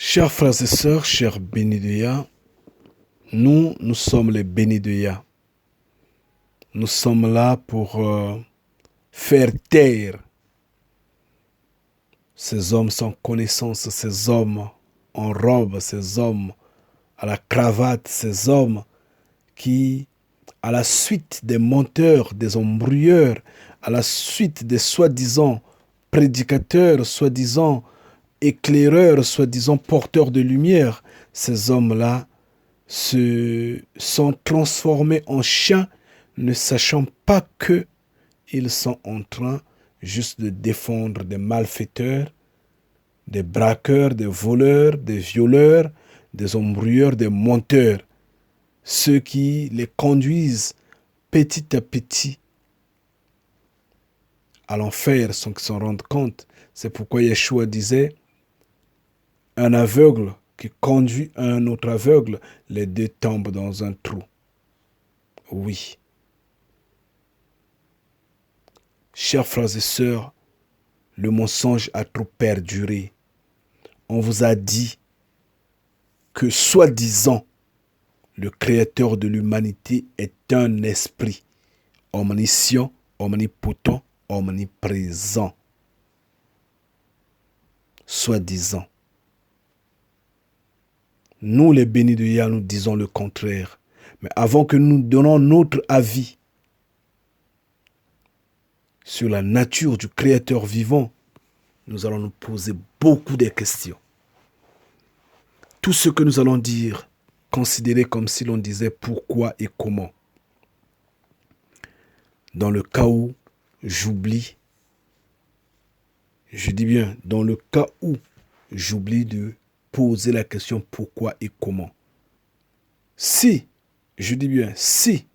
Chers frères et sœurs, chers bénis de Yah, nous sommes les bénis de Yah. Nous sommes là pour faire taire ces hommes sans connaissance, ces hommes en robe, ces hommes à la cravate, ces hommes qui, à la suite des menteurs, des embrouilleurs, à la suite des soi-disant prédicateurs, soi-disant éclaireurs, soi-disant porteurs de lumière, ces hommes-là se sont transformés en chiens, ne sachant pas que ils sont en train juste de défendre des malfaiteurs, des braqueurs, des voleurs, des violeurs, des embrouilleurs, des menteurs, ceux qui les conduisent petit à petit à l'enfer sans qu'ils s'en rendent compte. C'est pourquoi Yeshua disait, un aveugle qui conduit un autre aveugle, les deux tombent dans un trou. Oui. Chers frères et sœurs, le mensonge a trop perduré. On vous a dit que soi-disant, le créateur de l'humanité est un esprit omniscient, omnipotent, omniprésent. Soi-disant. Nous, les bénis de Yah, nous disons le contraire. Mais avant que nous donnions notre avis sur la nature du Créateur vivant, nous allons nous poser beaucoup de questions. Tout ce que nous allons dire, considérez comme si l'on disait pourquoi et comment. Dans le cas où j'oublie, je dis bien, dans le cas où j'oublie de poser la question pourquoi et comment. Si, je dis bien, si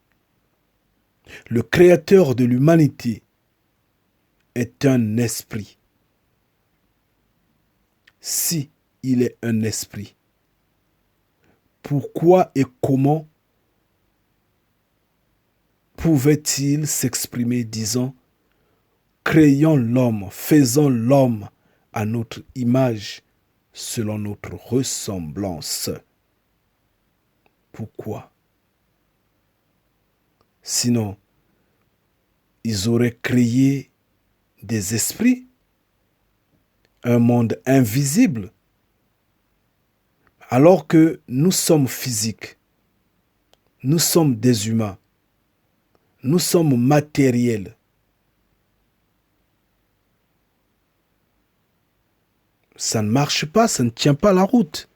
le créateur de l'humanité est un esprit, si il est un esprit, pourquoi et comment pouvait-il s'exprimer disant « Créons l'homme, faisons l'homme à notre image, selon notre ressemblance ». Pourquoi? Sinon, ils auraient créé des esprits, un monde invisible, alors que nous sommes physiques, nous sommes des humains, nous sommes matériels. Ça ne marche pas, ça ne tient pas la route.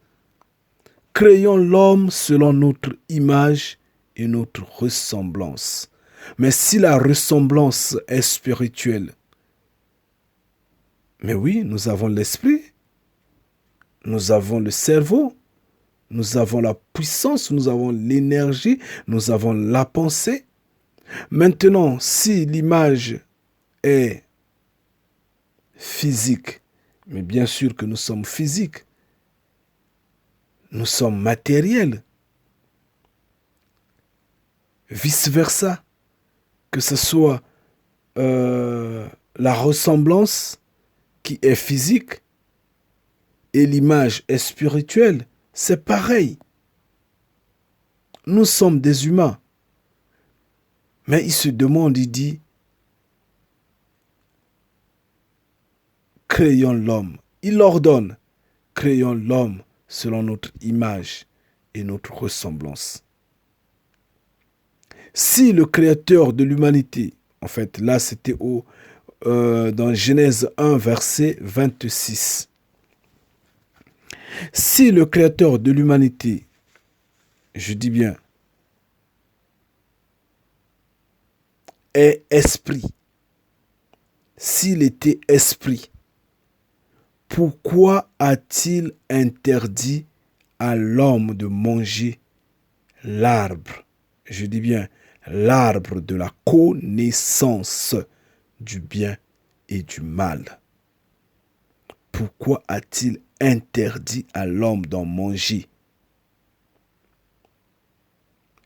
Créons l'homme selon notre image et notre ressemblance. Mais si la ressemblance est spirituelle, mais oui, nous avons l'esprit, nous avons le cerveau, nous avons la puissance, nous avons l'énergie, nous avons la pensée. Maintenant, si l'image est physique, mais bien sûr que nous sommes physiques, nous sommes matériels, vice-versa, que ce soit la ressemblance qui est physique et l'image est spirituelle, c'est pareil. Nous sommes des humains. Mais il se demande, il dit, créons l'homme. Il ordonne, créons l'homme selon notre image et notre ressemblance. Si le créateur de l'humanité, en fait, là c'était dans Genèse 1, verset 26. Si le créateur de l'humanité, je dis bien, est esprit, s'il était esprit, pourquoi a-t-il interdit à l'homme de manger l'arbre? Je dis bien, l'arbre de la connaissance du bien et du mal. Pourquoi a-t-il interdit à l'homme d'en manger?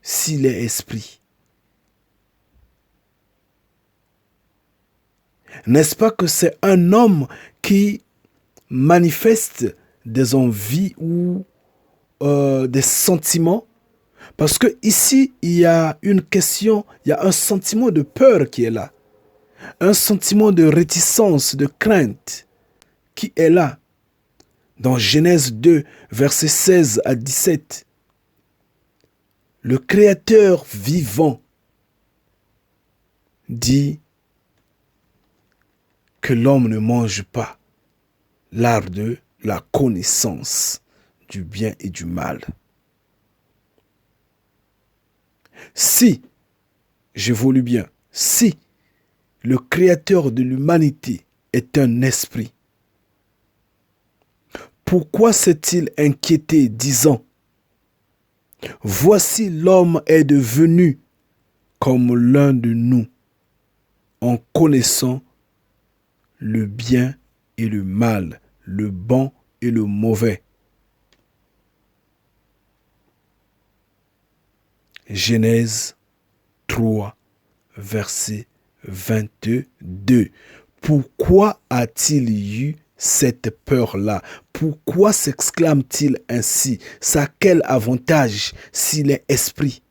S'il est esprit. N'est-ce pas que c'est un homme qui manifeste des envies ou des sentiments. Parce que ici, il y a une question, il y a un sentiment de peur qui est là. Un sentiment de réticence, de crainte qui est là. Dans Genèse 2, versets 16 à 17, le Créateur vivant dit que l'homme ne mange pas l'arbre de la connaissance du bien et du mal. Si, j'évolue bien, si le Créateur de l'humanité est un esprit, pourquoi s'est-il inquiété disant, voici l'homme est devenu comme l'un de nous, en connaissant le bien et le mal, le bon et le mauvais. Genèse 3, verset 22. Pourquoi a-t-il eu cette peur-là? Pourquoi s'exclame-t-il ainsi? Ça a quel avantage s'il est esprit?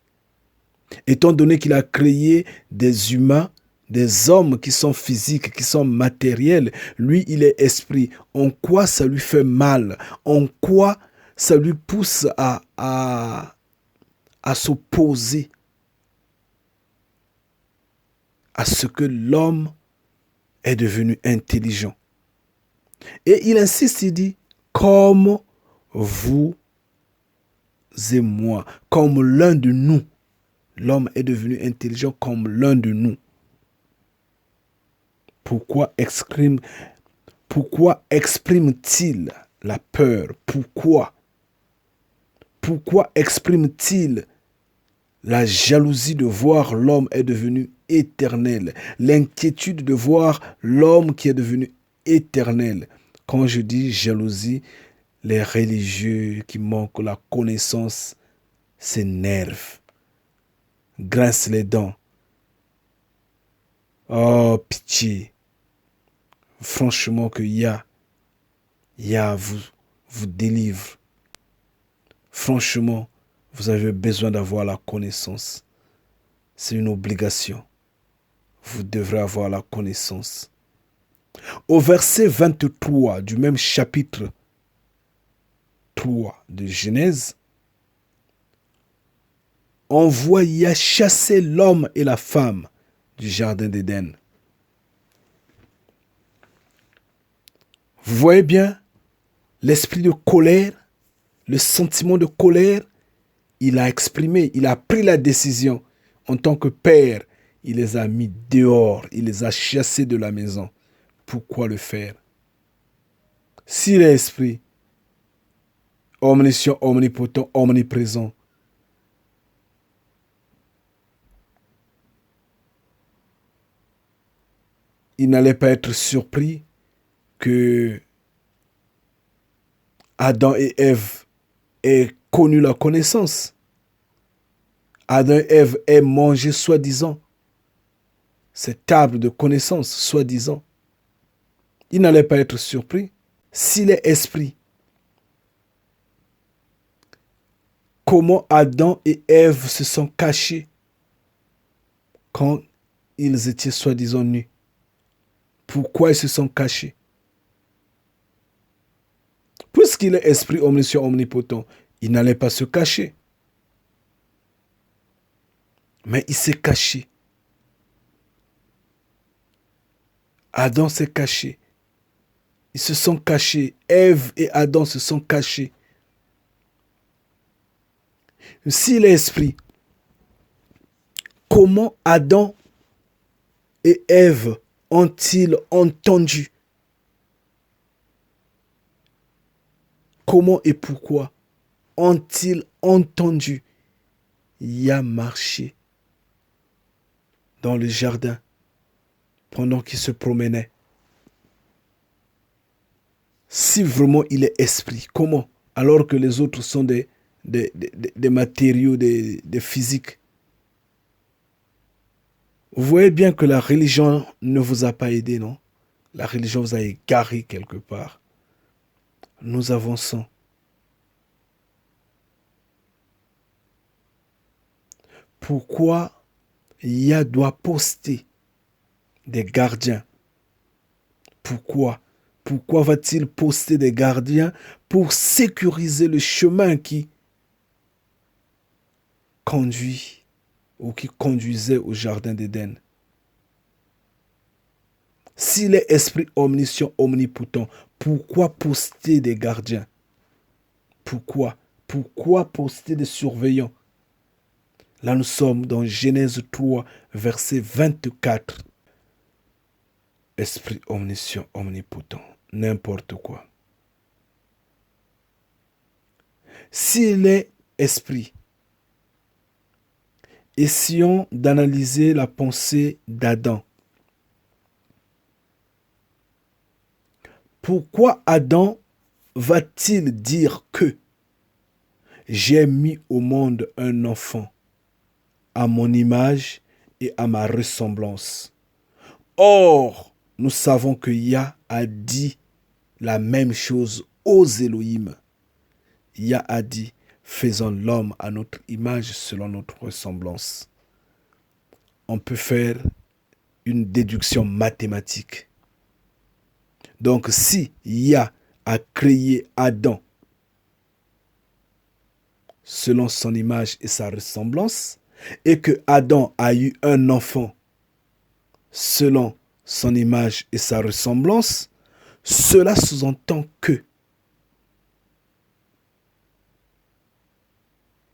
Étant donné qu'il a créé des humains, des hommes qui sont physiques, qui sont matériels, lui, il est esprit. En quoi ça lui fait mal? En quoi ça lui pousse à s'opposer à ce que l'homme est devenu intelligent? Et il insiste, il dit, comme vous et moi, comme l'un de nous. L'homme est devenu intelligent comme l'un de nous. Pourquoi exprime-t-il la peur? Pourquoi exprime-t-il la jalousie de voir l'homme est devenu éternel? L'inquiétude de voir l'homme qui est devenu éternel. Quand je dis jalousie, les religieux qui manquent la connaissance s'énervent, grincent les dents. Oh, pitié. Franchement que Yah vous délivre. Franchement, vous avez besoin d'avoir la connaissance. C'est une obligation. Vous devrez avoir la connaissance. Au verset 23 du même chapitre 3 de Genèse, on voit Yah chasser l'homme et la femme du jardin d'Éden. Vous voyez bien l'esprit de colère, le sentiment de colère, il a exprimé, il a pris la décision en tant que père. Il les a mis dehors, il les a chassés de la maison. Pourquoi le faire? S'il est esprit, omniscient, omnipotent, omniprésent, il n'allait pas être surpris que Adam et Ève aient connu la connaissance. Adam et Ève aient mangé soi-disant cette table de connaissance, soi-disant. Il n'allait pas être surpris. S'il est esprit, comment Adam et Ève se sont cachés quand ils étaient soi-disant nus? Pourquoi ils se sont cachés? Puisqu'il est esprit omniscient, omnipotent, il n'allait pas se cacher. Mais il s'est caché. Adam s'est caché. Ils se sont cachés. Ève et Adam se sont cachés. S'il est esprit, comment Adam et Ève ont-ils entendu? Comment et pourquoi ont-ils entendu Yah marcher dans le jardin pendant qu'il se promenait? Si vraiment il est esprit, comment? Alors que les autres sont des matériaux, des physiques. Vous voyez bien que la religion ne vous a pas aidé, non? La religion vous a égaré quelque part. nous avançons. Pourquoi Yah doit poster des gardiens? Pourquoi? Pourquoi va-t-il poster des gardiens pour sécuriser le chemin qui conduit ou qui conduisait au jardin d'Éden? S'il est esprit omniscient, omnipotent, pourquoi poster des gardiens? Pourquoi? Pourquoi poster des surveillants? Là, nous sommes dans Genèse 3, verset 24. Esprit omniscient, omnipotent, n'importe quoi. S'il est esprit, essayons d'analyser la pensée d'Adam. Pourquoi Adam va-t-il dire que j'ai mis au monde un enfant à mon image et à ma ressemblance? Or, nous savons que Yah a dit la même chose aux Elohim. Yah a dit, faisons l'homme à notre image selon notre ressemblance. On peut faire une déduction mathématique. Donc, si Yah a créé Adam selon son image et sa ressemblance, et que Adam a eu un enfant selon son image et sa ressemblance, cela sous-entend que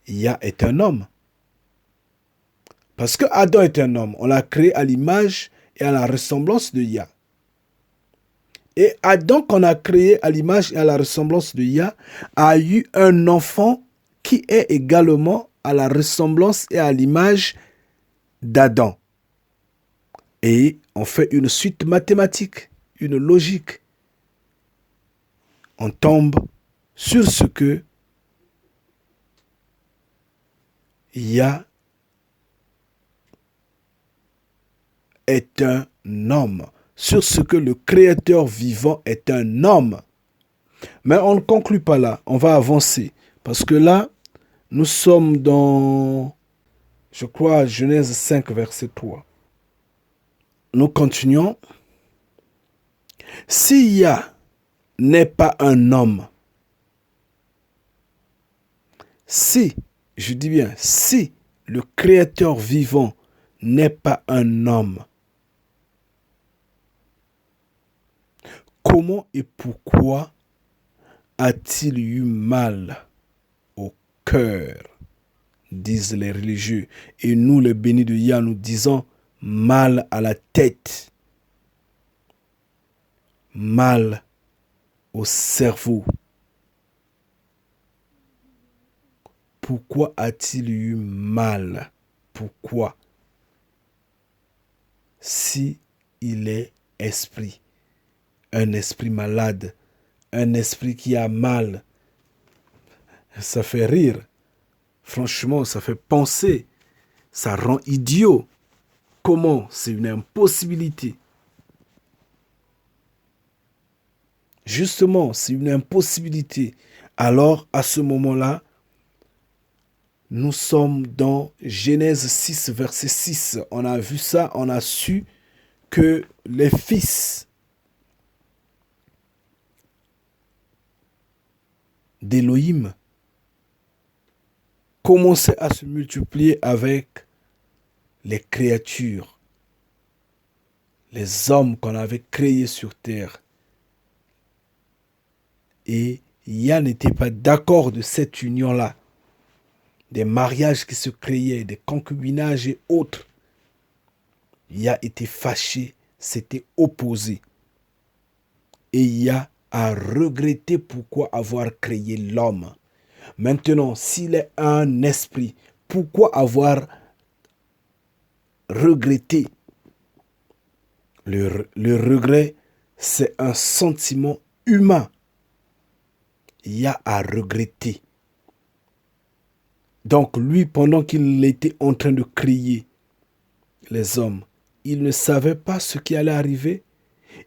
Yah est un homme. Parce que Adam est un homme, on l'a créé à l'image et à la ressemblance de Yah. Et Adam, qu'on a créé à l'image et à la ressemblance de Yah, a eu un enfant qui est également à la ressemblance et à l'image d'Adam. Et on fait une suite mathématique, une logique. On tombe sur ce que Yah est un homme, sur ce que le Créateur vivant est un homme. Mais on ne conclut pas là, on va avancer. Parce que là, nous sommes dans, je crois, Genèse 5, verset 3. Nous continuons. Si Yah n'est pas un homme, si, je dis bien, si le Créateur vivant n'est pas un homme, comment et pourquoi a-t-il eu mal au cœur, disent les religieux. Et nous, les bénis de Yah, nous disons mal à la tête, mal au cerveau. Pourquoi a-t-il eu mal? Pourquoi? Si il est esprit, un esprit malade, un esprit qui a mal, ça fait rire. Franchement, ça fait penser. Ça rend idiot. Comment? C'est une impossibilité. Justement, c'est une impossibilité. Alors, à ce moment-là, nous sommes dans Genèse 6, verset 6. On a vu ça, on a su que les fils d'Élohim commençaient à se multiplier avec les créatures, les hommes qu'on avait créés sur terre. Et Yah n'était pas d'accord de cette union-là. Des mariages qui se créaient, des concubinages et autres. Yah était fâché, s'était opposé. Et Yah a regretté pourquoi avoir créé l'homme. Maintenant, s'il est un esprit, pourquoi avoir regretté? Le regret, c'est un sentiment humain. Yah a regretté. Donc lui, pendant qu'il était en train de créer les hommes, il ne savait pas ce qui allait arriver.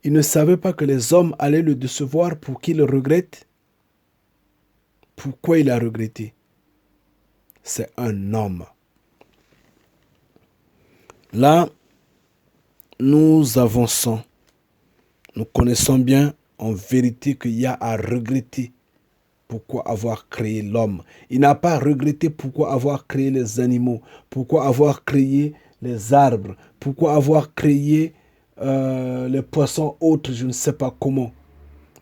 Il ne savait pas que les hommes allaient le décevoir pour qu'il regrette. Pourquoi il a regretté? C'est un homme. Là, nous avançons. Nous connaissons bien en vérité qu'il y a à regretter pourquoi avoir créé l'homme. Il n'a pas regretté pourquoi avoir créé les animaux, pourquoi avoir créé les arbres, pourquoi avoir créé les poissons autres, je ne sais pas comment.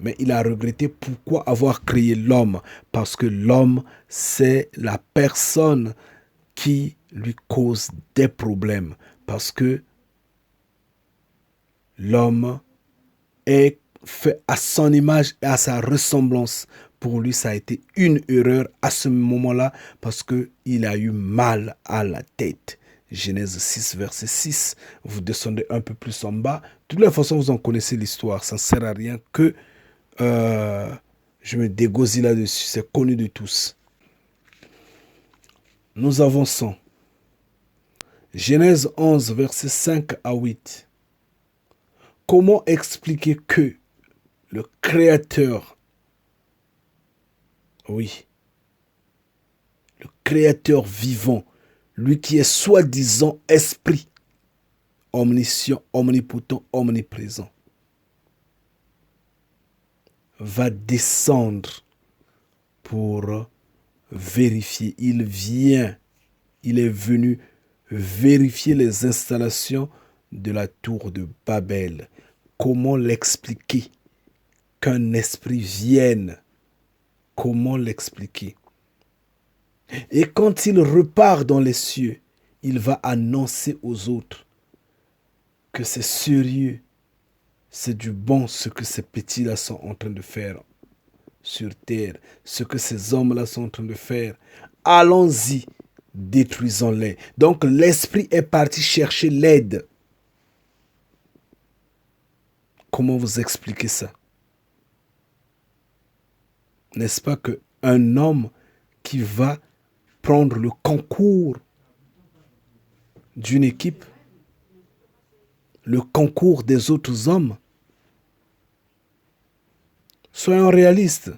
Mais il a regretté pourquoi avoir créé l'homme. Parce que l'homme, c'est la personne qui lui cause des problèmes. Parce que l'homme est fait à son image et à sa ressemblance. Pour lui, ça a été une erreur à ce moment-là parce qu'il a eu mal à la tête. Genèse 6, verset 6. Vous descendez un peu plus en bas. De toutes les façons, vous en connaissez l'histoire. Ça ne sert à rien que je me dégosille là-dessus. C'est connu de tous. Nous avançons. Genèse 11, verset 5 à 8. Comment expliquer que le Créateur, oui, le Créateur vivant, lui qui est soi-disant esprit, omniscient, omnipotent, omniprésent, va descendre pour vérifier. Il est venu vérifier les installations de la tour de Babel. Comment l'expliquer? Qu'un esprit vienne. Comment l'expliquer? Et quand il repart dans les cieux, il va annoncer aux autres que c'est sérieux, c'est du bon ce que ces petits-là sont en train de faire sur terre, ce que ces hommes-là sont en train de faire. Allons-y, détruisons-les. Donc l'esprit est parti chercher l'aide. Comment vous expliquez ça? N'est-ce pas qu'un homme qui va prendre le concours d'une équipe, le concours des autres hommes, soyons réalistes.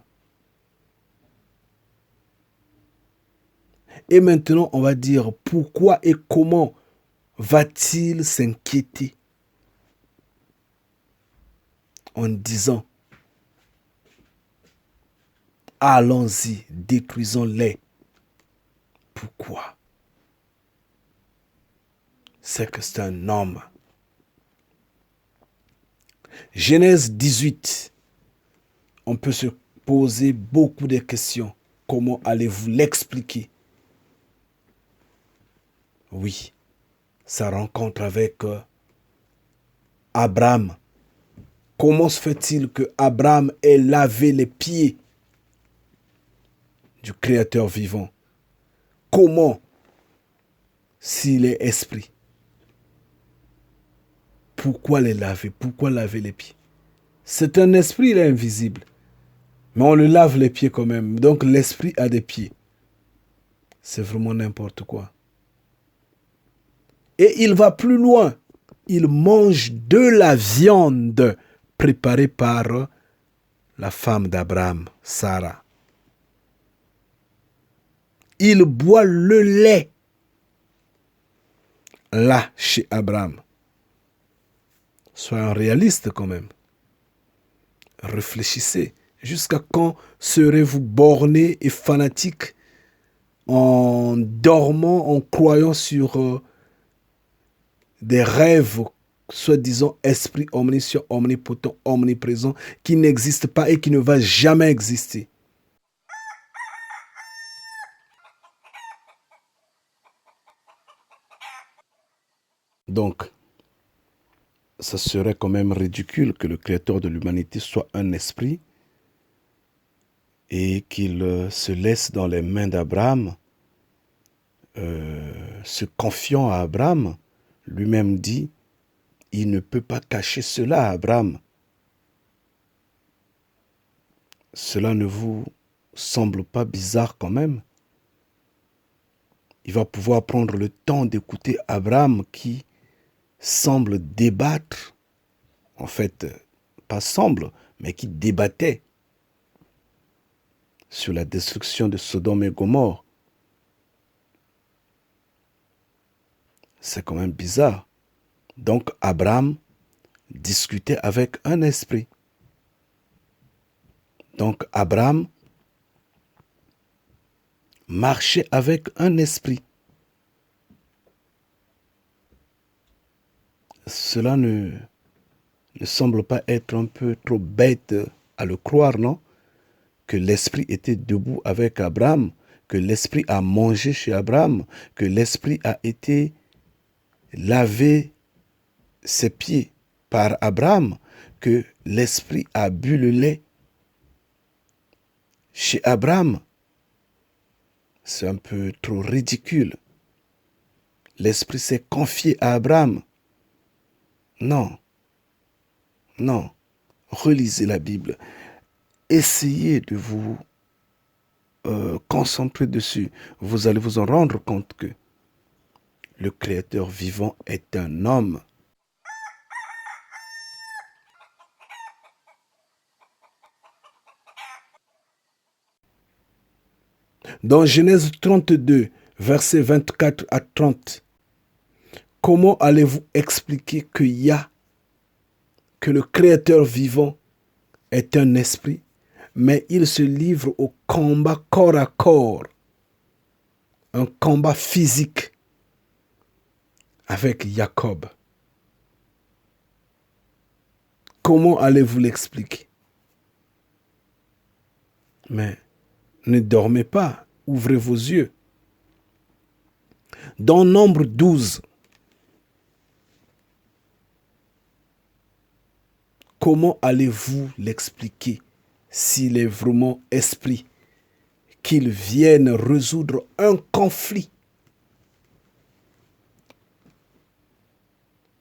Et maintenant, on va dire pourquoi et comment va-t-il s'inquiéter en disant allons-y, détruisons-les. Pourquoi? C'est que c'est un homme. Genèse 18. On peut se poser beaucoup de questions. Comment allez-vous l'expliquer? Oui, sa rencontre avec Abraham. Comment se fait-il que Abraham ait lavé les pieds du Créateur vivant? Comment, s'il est esprit? Pourquoi les laver? Pourquoi laver les pieds? C'est un esprit, il est invisible. Mais on le lave les pieds quand même. Donc l'esprit a des pieds. C'est vraiment n'importe quoi. Et il va plus loin. Il mange de la viande préparée par la femme d'Abraham, Sarah. Il boit le lait là chez Abraham. Soyons réalistes quand même. Réfléchissez. Jusqu'à quand serez-vous bornés et fanatiques en dormant, en croyant sur des rêves, soi-disant esprit omniscient, omnipotent, omniprésent, qui n'existe pas et qui ne va jamais exister? Donc, ça serait quand même ridicule que le créateur de l'humanité soit un esprit et qu'il se laisse dans les mains d'Abraham, se confiant à Abraham. Lui-même dit, il ne peut pas cacher cela à Abraham. Cela ne vous semble pas bizarre quand même? Il va pouvoir prendre le temps d'écouter Abraham qui semble débattre, en fait, pas semble, mais qui débattait sur la destruction de Sodome et Gomorrhe. C'est quand même bizarre. Donc Abraham discutait avec un esprit. Donc Abraham marchait avec un esprit. Cela ne semble pas être un peu trop bête à le croire, non? Que l'esprit était debout avec Abraham, que l'esprit a mangé chez Abraham, que l'esprit a été lavé ses pieds par Abraham, que l'esprit a bu le lait chez Abraham. C'est un peu trop ridicule. L'esprit s'est confié à Abraham. Non, non. Relisez la Bible. Essayez de vous concentrer dessus. Vous allez vous en rendre compte que le Créateur vivant est un homme. Dans Genèse 32, versets 24 à 30, comment allez-vous expliquer que le Créateur vivant est un esprit, mais il se livre au combat corps à corps, un combat physique avec Jacob? Comment allez-vous l'expliquer? Mais ne dormez pas, ouvrez vos yeux. Dans Nombre 12, comment allez-vous l'expliquer s'il est vraiment esprit, qu'il vienne résoudre un conflit?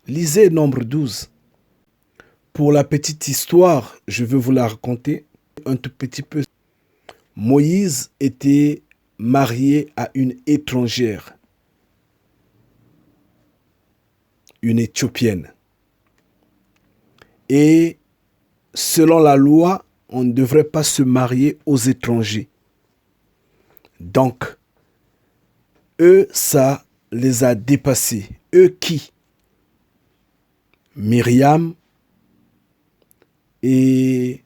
Lisez Nombre 12. Pour la petite histoire, je vais vous la raconter un tout petit peu. Moïse était marié à une étrangère, une Éthiopienne. Et selon la loi, on ne devrait pas se marier aux étrangers. Donc, eux, ça les a dépassés. Eux qui? Myriam et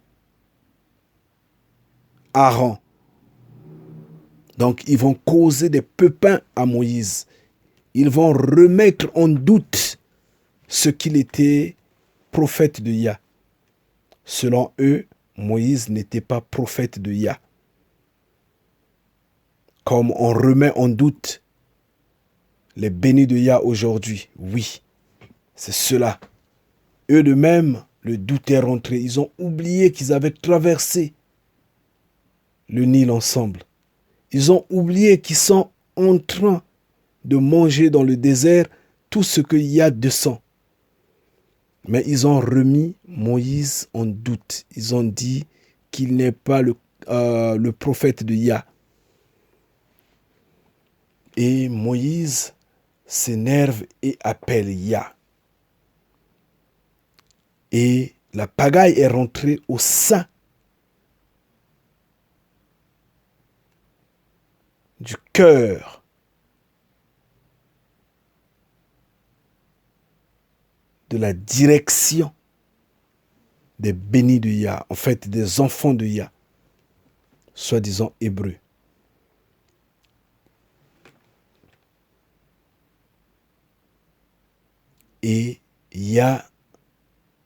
Aaron. Donc, ils vont causer des pépins à Moïse. Ils vont remettre en doute ce qu'il était prophète de Yah. Selon eux, Moïse n'était pas prophète de Yah. Comme on remet en doute les bénis de Yah aujourd'hui. Oui, c'est cela. Eux de même, le doute est rentré. Ils ont oublié qu'ils avaient traversé le Nil ensemble. Ils ont oublié qu'ils sont en train de manger dans le désert tout ce que Yah descend. Mais ils ont remis Moïse en doute. Ils ont dit qu'il n'est pas le prophète de Yah. Et Moïse s'énerve et appelle Yah. Et la pagaille est rentrée au sein du cœur de la direction des bénis de Yah, en fait des enfants de Yah, soi-disant hébreux. Et Yah,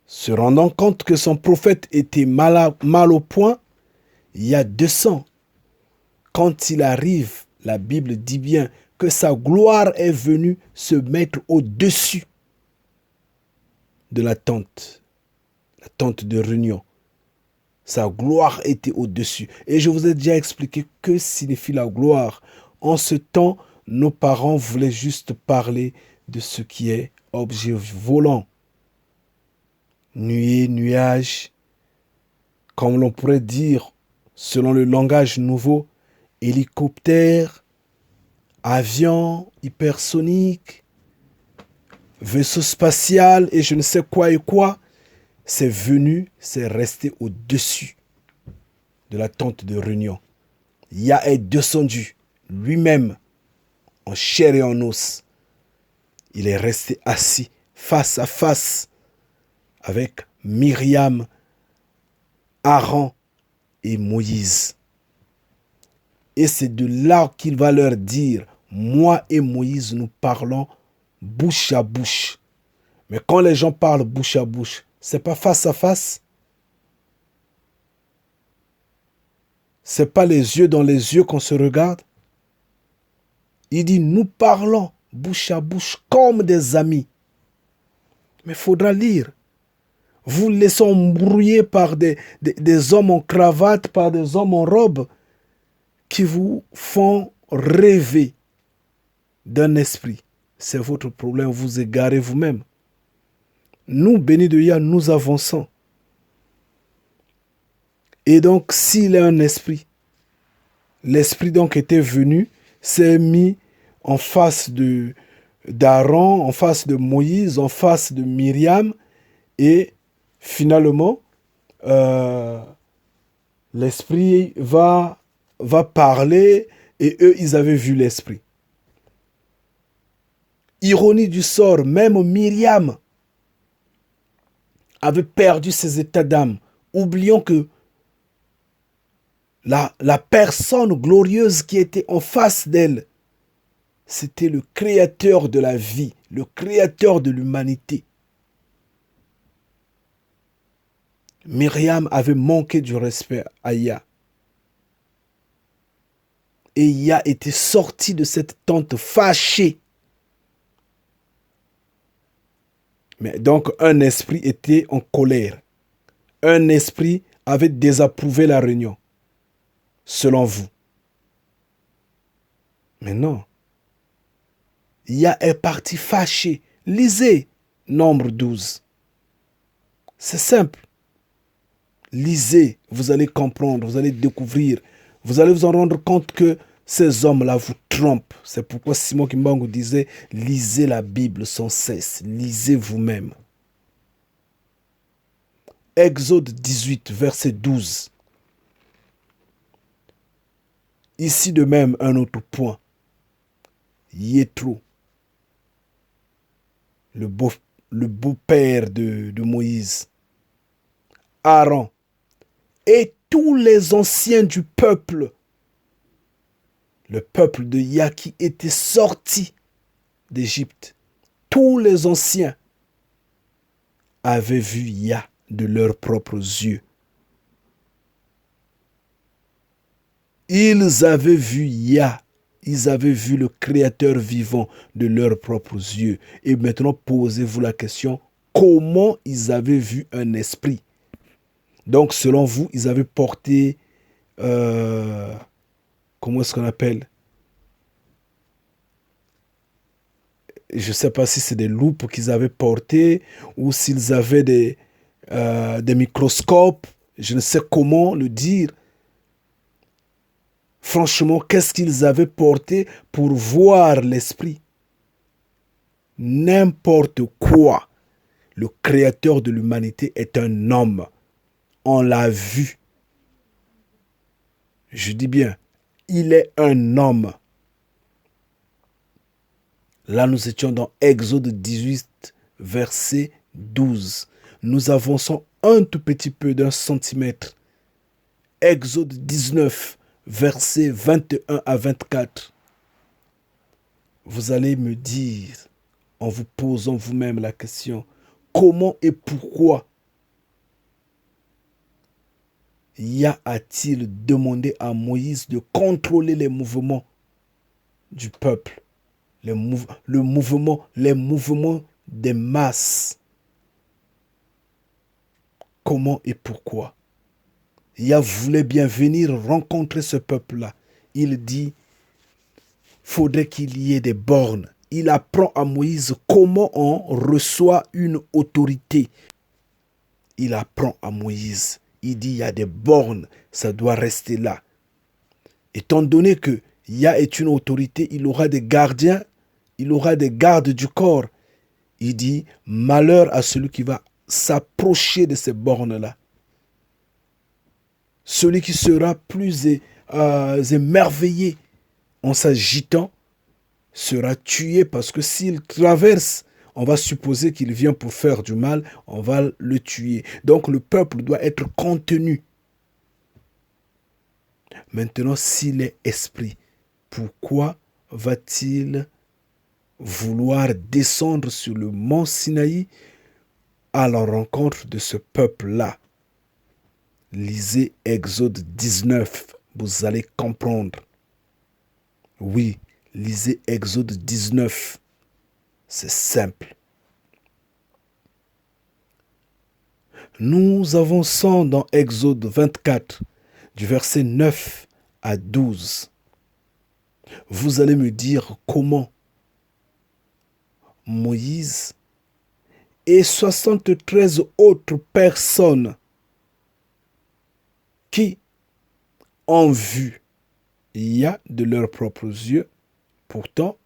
se rendant compte que son prophète était mal au point, Yah descend. Quand il arrive, la Bible dit bien que sa gloire est venue se mettre au-dessus de la tente de réunion. Sa gloire était au-dessus. Et je vous ai déjà expliqué que signifie la gloire. En ce temps, nos parents voulaient juste parler de ce qui est objet volant. Nuée, nuage, comme l'on pourrait dire, selon le langage nouveau, hélicoptère, avion hypersonique, vaisseau spatial et je ne sais quoi et quoi, c'est venu, c'est resté au-dessus de la tente de réunion. Yah est descendu lui-même en chair et en os. Il est resté assis face à face avec Myriam, Aaron et Moïse. Et c'est de là qu'il va leur dire, moi et Moïse, nous parlons bouche à bouche. Mais quand les gens parlent bouche à bouche, c'est pas face à face. C'est pas les yeux dans les yeux qu'on se regarde. Il dit, nous parlons bouche à bouche comme des amis. Mais il faudra lire. Vous laissez embrouiller par des hommes en cravate, par des hommes en robe, qui vous font rêver d'un esprit. C'est votre problème, vous égarez vous-même. Nous, bénis de Yah, nous avançons. Et donc, s'il est un esprit, l'esprit donc était venu, s'est mis en face d'Aaron, en face de Moïse, en face de Myriam, et finalement, l'esprit va parler, et eux, ils avaient vu l'esprit. Ironie du sort, même Myriam avait perdu ses états d'âme. Oublions que la personne glorieuse qui était en face d'elle, c'était le créateur de la vie, le créateur de l'humanité. Myriam avait manqué du respect à Yah. Et Yah était sorti de cette tente fâché. Mais donc un esprit était en colère. Un esprit avait désapprouvé la réunion. Selon vous. Mais non. Yah est parti fâché. Lisez Nombre 12. C'est simple. Lisez, vous allez comprendre, vous allez découvrir. Vous allez vous en rendre compte que ces hommes-là vous trompent. C'est pourquoi Simon Kimbangu disait, lisez la Bible sans cesse. Lisez vous-même. Exode 18, verset 12. Ici de même, un autre point. Yéthro, le beau-père de Moïse, Aaron et tous les anciens du peuple, le peuple de Yah qui était sorti d'Égypte, tous les anciens avaient vu Yah de leurs propres yeux. Ils avaient vu Yah, ils avaient vu le Créateur vivant de leurs propres yeux. Et maintenant, posez-vous la question, comment ils avaient vu un esprit? Donc, selon vous, ils avaient porté, comment est-ce qu'on appelle? Je ne sais pas si c'est des loupes qu'ils avaient portées ou s'ils avaient des microscopes. Je ne sais comment le dire. Franchement, qu'est-ce qu'ils avaient porté pour voir l'esprit? N'importe quoi. Le créateur de l'humanité est un homme. On l'a vu. Je dis bien, il est un homme. Là, nous étions dans Exode 18, verset 12. Nous avançons un tout petit peu d'un centimètre. Exode 19, versets 21 à 24. Vous allez me dire, en vous posant vous-même la question, comment et pourquoi Yah a-t-il demandé à Moïse de contrôler les mouvements du peuple, les mouvements des masses? Comment et pourquoi? Yah voulait bien venir rencontrer ce peuple-là. Il dit, faudrait qu'il y ait des bornes. Il apprend à Moïse comment on reçoit une autorité. Il apprend à Moïse. Il dit, il y a des bornes, ça doit rester là. Étant donné que Yah est une autorité, il aura des gardiens, il aura des gardes du corps. Il dit, malheur à celui qui va s'approcher de ces bornes-là. Celui qui sera plus émerveillé en s'agitant sera tué parce que s'il traverse, on va supposer qu'il vient pour faire du mal, on va le tuer. Donc le peuple doit être contenu. Maintenant, s'il est esprit, pourquoi va-t-il vouloir descendre sur le mont Sinaï à la rencontre de ce peuple-là? Lisez Exode 19, vous allez comprendre. Oui, lisez Exode 19. C'est simple. Nous avançons dans Exode 24, du verset 9 à 12. Vous allez me dire comment Moïse et 73 autres personnes qui ont vu Yah de leurs propres yeux, pourtant,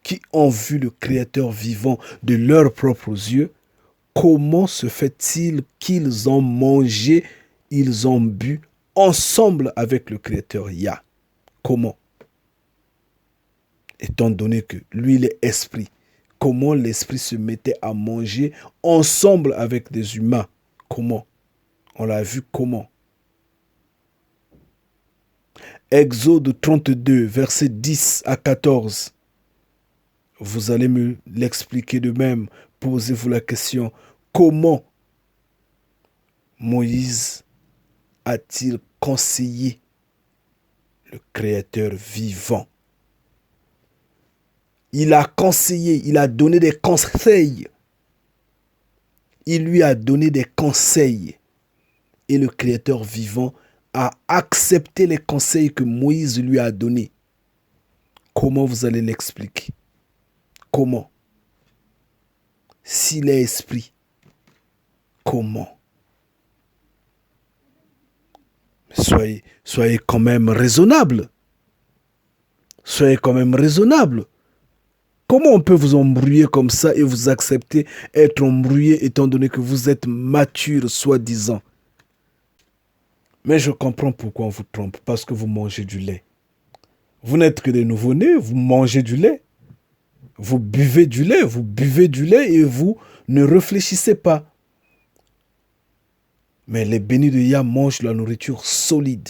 qui ont vu le Créateur vivant de leurs propres yeux, comment se fait-il qu'ils ont mangé, ils ont bu ensemble avec le Créateur Yah? Comment? Étant donné que lui, il est esprit, comment l'esprit se mettait à manger ensemble avec des humains? Comment? On l'a vu comment? Exode 32, versets 10 à 14. Vous allez me l'expliquer de même. Posez-vous la question, comment Moïse a-t-il conseillé le Créateur vivant? Il a conseillé, il a donné des conseils. Il lui a donné des conseils. Et le Créateur vivant a accepté les conseils que Moïse lui a donnés. Comment vous allez l'expliquer? Comment? S'il est esprit, comment? Soyez quand même raisonnable. Soyez quand même raisonnable. Comment on peut vous embrouiller comme ça et vous accepter être embrouillé étant donné que vous êtes mature, soi-disant? Mais je comprends pourquoi on vous trompe. Parce que vous mangez du lait. Vous n'êtes que des nouveau-nés, vous mangez du lait. Vous buvez du lait et vous ne réfléchissez pas. Mais les bénis de Yah mangent la nourriture solide.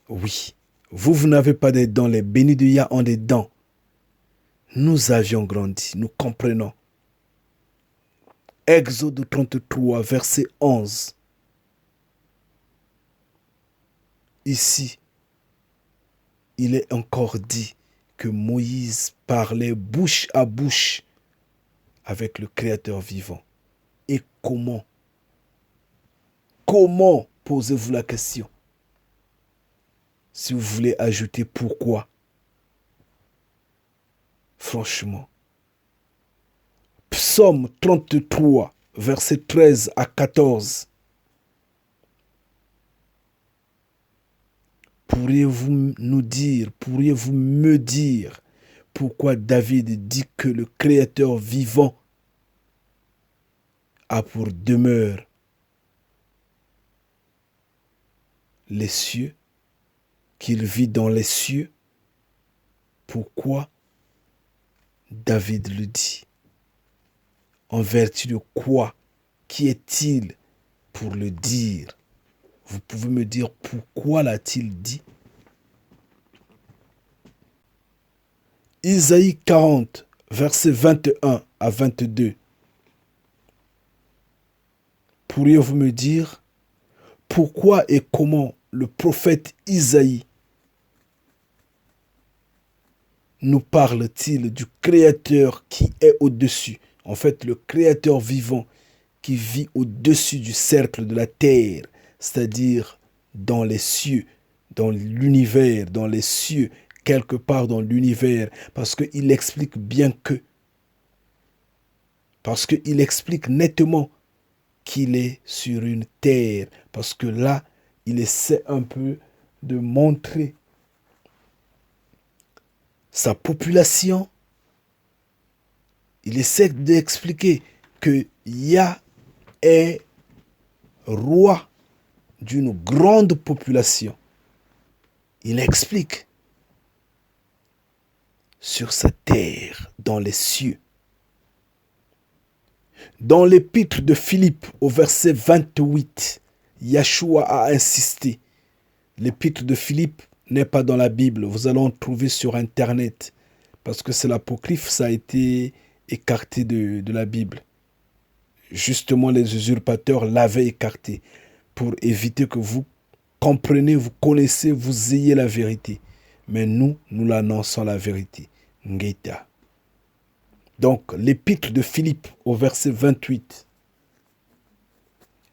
Oui, vous n'avez pas des dents, les bénis de Yah ont des dents. Nous avions grandi, nous comprenons. Exode 33, verset 11. Ici, il est encore dit que Moïse parlait bouche à bouche avec le Créateur vivant. Et comment? Comment, posez-vous la question? Si vous voulez ajouter pourquoi, franchement. Psaume 33, versets 13 à 14. Pourriez-vous nous dire, pourriez-vous me dire pourquoi David dit que le Créateur vivant a pour demeure les cieux, qu'il vit dans les cieux? Pourquoi David le dit? En vertu de quoi? Qui est-il pour le dire? Vous pouvez me dire pourquoi l'a-t-il dit? Isaïe 40, versets 21 à 22. Pourriez-vous me dire pourquoi et comment le prophète Isaïe nous parle-t-il du Créateur qui est au-dessus? En fait, le Créateur vivant qui vit au-dessus du cercle de la terre, c'est-à-dire dans les cieux, dans l'univers, dans les cieux, quelque part dans l'univers, parce qu'il explique bien que, parce qu'il explique nettement qu'il est sur une terre, parce que là, il essaie un peu de montrer sa population. Il essaie d'expliquer que Yah est roi d'une grande population. Il explique sur sa terre, dans les cieux. Dans l'épître de Philippe, au verset 28, Yeshua a insisté. L'épître de Philippe n'est pas dans la Bible. Vous allez en trouver sur Internet. Parce que c'est l'apocryphe, ça a été écarté de la Bible. Justement, les usurpateurs l'avaient écarté pour éviter que vous compreniez, vous connaissez, vous ayez la vérité. Mais nous l'annonçons la vérité. Ngeta. Donc, l'épître de Philippe au verset 28.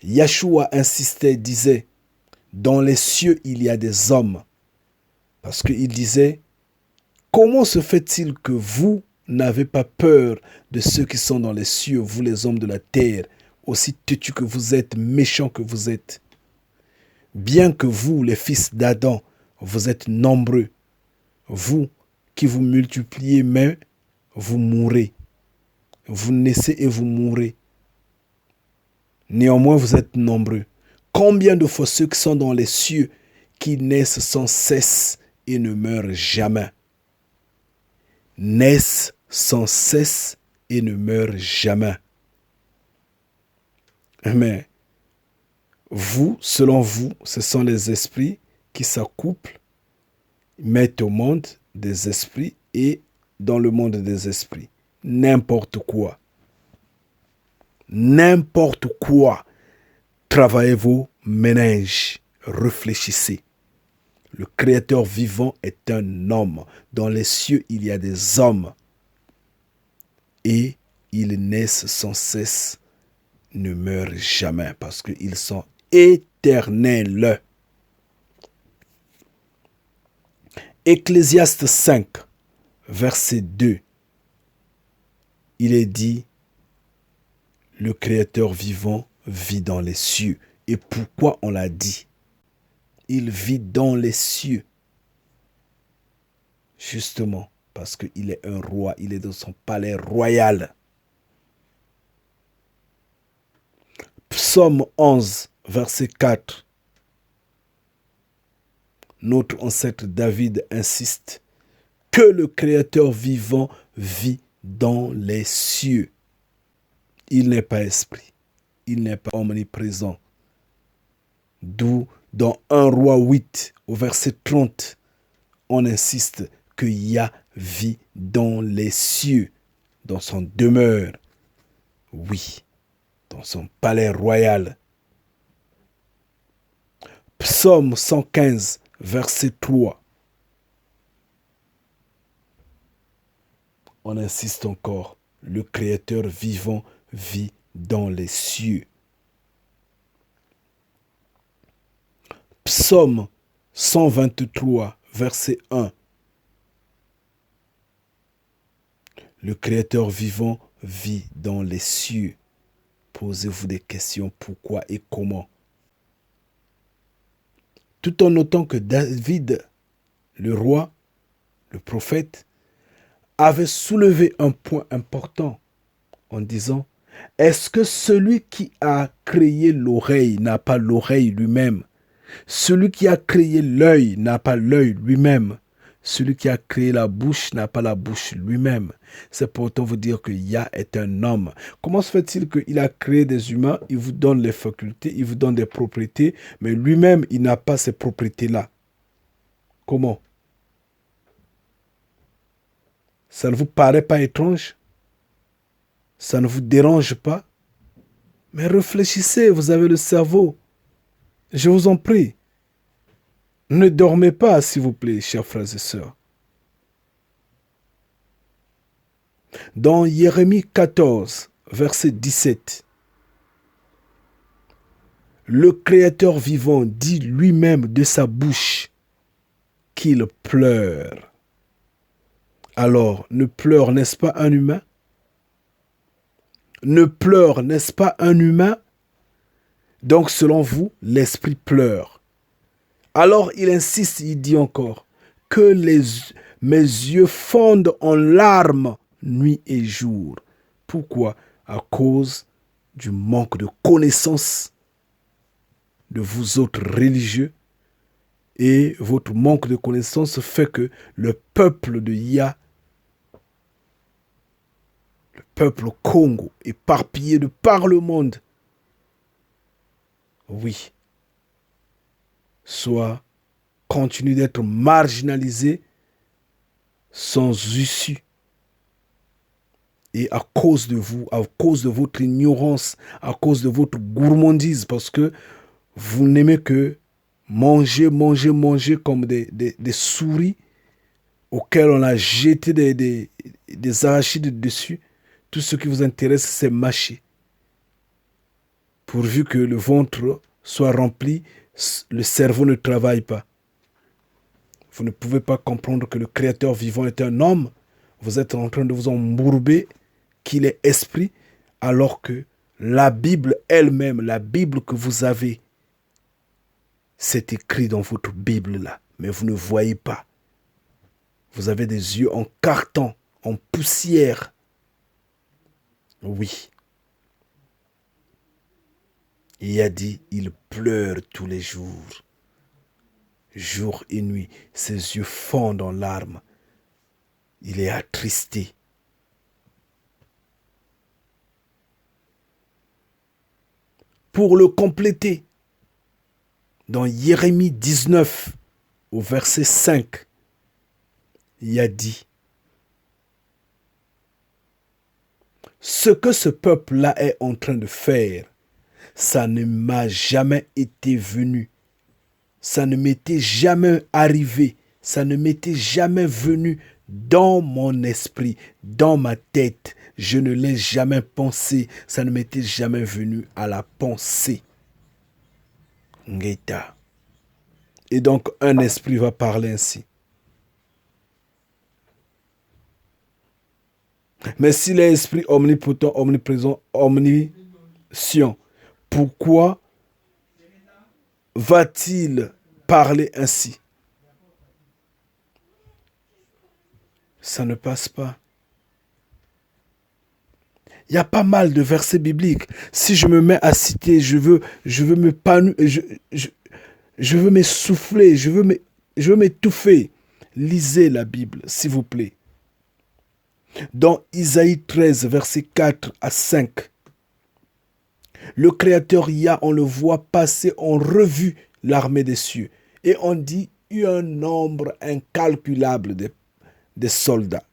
Yeshua insistait, disait, dans les cieux, il y a des hommes. Parce qu'il disait, comment se fait-il que vous n'avez pas peur de ceux qui sont dans les cieux, vous les hommes de la terre, aussi têtus que vous êtes, méchants que vous êtes? Bien que vous, les fils d'Adam, vous êtes nombreux, vous qui vous multipliez, mais vous mourrez. Vous naissez et vous mourrez. Néanmoins, vous êtes nombreux. Combien de fois ceux qui sont dans les cieux, qui naissent sans cesse et ne meurent jamais? Naissent sans cesse et ne meurent jamais. Mais vous, selon vous, ce sont les esprits qui s'accouplent, mettent au monde des esprits et dans le monde des esprits. N'importe quoi. N'importe quoi. Travaillez vos méninges. Réfléchissez. Le Créateur vivant est un homme. Dans les cieux, il y a des hommes. Et ils naissent sans cesse, ne meurent jamais, parce qu'ils sont éternels. Ecclésiaste 5, verset 2. Il est dit, le Créateur vivant vit dans les cieux. Et pourquoi on l'a dit? Il vit dans les cieux. Justement, parce qu'il est un roi, il est dans son palais royal. Psaume 11, verset 4. Notre ancêtre David insiste que le Créateur vivant vit dans les cieux. Il n'est pas esprit, il n'est pas omniprésent. D'où dans 1 Roi 8, au verset 30, on insiste que Yah vit dans les cieux, dans son demeure. Oui, dans son palais royal. Psaume 115, verset 3. On insiste encore, le Créateur vivant vit dans les cieux. Psaume 123, verset 1. Le Créateur vivant vit dans les cieux. Posez-vous des questions, pourquoi et comment. Tout en notant que David, le roi, le prophète, avait soulevé un point important en disant, est-ce que celui qui a créé l'oreille n'a pas l'oreille lui-même? Celui qui a créé l'œil n'a pas l'œil lui-même. Celui qui a créé la bouche n'a pas la bouche lui-même. C'est pourtant vous dire que Yah est un homme. Comment se fait-il qu'il a créé des humains, il vous donne les facultés, il vous donne des propriétés, mais lui-même, il n'a pas ces propriétés-là? Comment? Ça ne vous paraît pas étrange? Ça ne vous dérange pas? Mais réfléchissez, vous avez le cerveau. Je vous en prie. Ne dormez pas, s'il vous plaît, chers frères et sœurs. Dans Jérémie 14, verset 17, le Créateur vivant dit lui-même de sa bouche qu'il pleure. Alors, ne pleure, n'est-ce pas, un humain? Ne pleure, n'est-ce pas, un humain? Donc, selon vous, l'esprit pleure. Alors, il insiste, il dit encore, que mes yeux fondent en larmes nuit et jour. Pourquoi? À cause du manque de connaissance de vous autres religieux. Et votre manque de connaissance fait que le peuple de Yah, le peuple Congo, éparpillé de par le monde, oui, soit continue d'être marginalisé sans issue. Et à cause de vous, à cause de votre ignorance, à cause de votre gourmandise, parce que vous n'aimez que manger, manger, manger comme des souris auxquelles on a jeté des arachides dessus. Tout ce qui vous intéresse, c'est mâcher. Pourvu que le ventre soit rempli, le cerveau ne travaille pas. Vous ne pouvez pas comprendre que le Créateur vivant est un homme. Vous êtes en train de vous embourber qu'il est esprit, alors que la Bible elle-même, la Bible que vous avez, c'est écrit dans votre Bible là, mais vous ne voyez pas. Vous avez des yeux en carton, en poussière. Oui. Il a dit, il pleure tous les jours, jour et nuit. Ses yeux fondent en larmes. Il est attristé. Pour le compléter, dans Jérémie 19, au verset 5, il a dit, ce que ce peuple-là est en train de faire, ça ne m'a jamais été venu. Ça ne m'était jamais arrivé. Ça ne m'était jamais venu dans mon esprit, dans ma tête. Je ne l'ai jamais pensé. Ça ne m'était jamais venu à la pensée. Ngeta. Et donc, un esprit va parler ainsi. Mais s'il est esprit omnipotent, omniprésent, omniscient, pourquoi va-t-il parler ainsi? Ça ne passe pas. Il y a pas mal de versets bibliques. Si je me mets à citer, je veux m'épanouir, je veux m'essouffler, je veux m'étouffer. Lisez la Bible, s'il vous plaît. Dans Isaïe 13, versets 4 à 5, le Créateur Yah, on le voit passer en revue l'armée des cieux. Et on dit, il y a un nombre incalculable de soldats.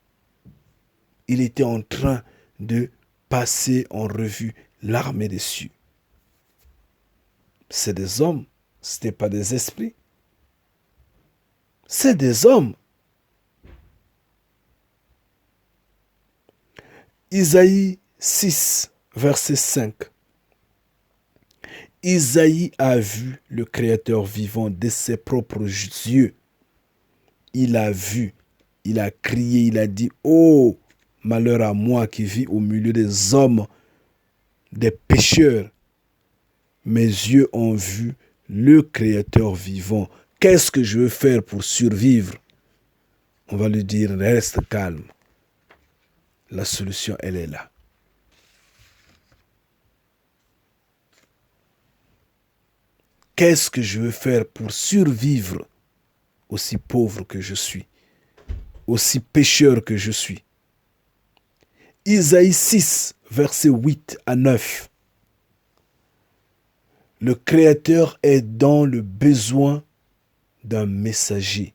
Il était en train de passer en revue l'armée des cieux. C'est des hommes, ce n'était pas des esprits. C'est des hommes. Isaïe 6, verset 5. Isaïe a vu le Créateur vivant de ses propres yeux. Il a vu, il a crié, il a dit, oh, malheur à moi qui vis au milieu des hommes, des pécheurs. Mes yeux ont vu le Créateur vivant. Qu'est-ce que je veux faire pour survivre? On va lui dire, reste calme. La solution, elle est là. Qu'est-ce que je veux faire pour survivre, aussi pauvre que je suis, aussi pécheur que je suis? Isaïe 6, versets 8 à 9. Le Créateur est dans le besoin d'un messager.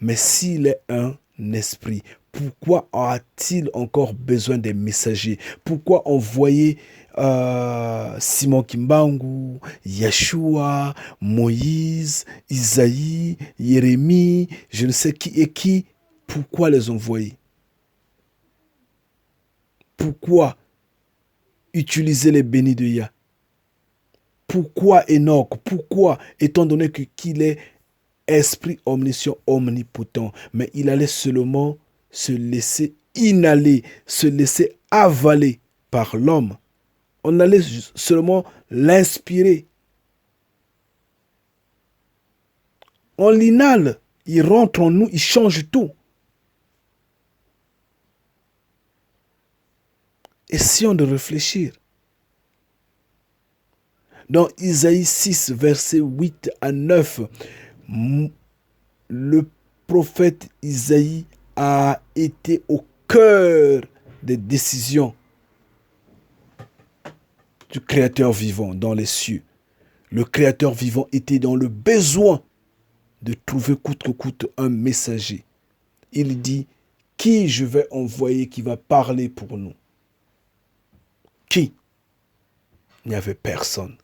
Mais s'il est un esprit, pourquoi a-t-il encore besoin des messagers? Pourquoi envoyer Simon Kimbangu, Yeshua, Moïse, Isaïe, Jérémie, je ne sais qui et qui? Pourquoi les envoyer? Pourquoi utiliser les bénis de Yah? Pourquoi Enoch? Pourquoi, étant donné qu'il est esprit omniscient, omnipotent, mais il allait seulement se laisser inhaler, se laisser avaler par l'homme. On allait seulement l'inspirer. On l'inhale, il rentre en nous, il change tout. Essayons de réfléchir. Dans Isaïe 6, versets 8 à 9, le prophète Isaïe a été au cœur des décisions du Créateur vivant dans les cieux. Le Créateur vivant était dans le besoin de trouver coûte que coûte un messager. Il dit, qui je vais envoyer qui va parler pour nous? Qui? Il n'y avait personne.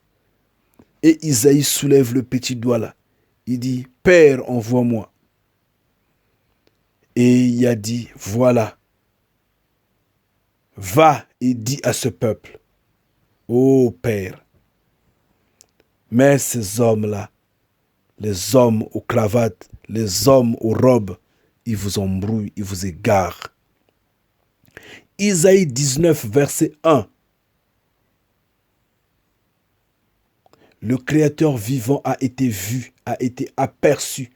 Et Isaïe soulève le petit doigt là. Il dit, Père, envoie-moi. Et il a dit, voilà, va et dis à ce peuple, ô Père, mais ces hommes-là, les hommes aux cravates, les hommes aux robes, ils vous embrouillent, ils vous égarent. Isaïe 19, verset 1. Le Créateur vivant a été vu, a été aperçu,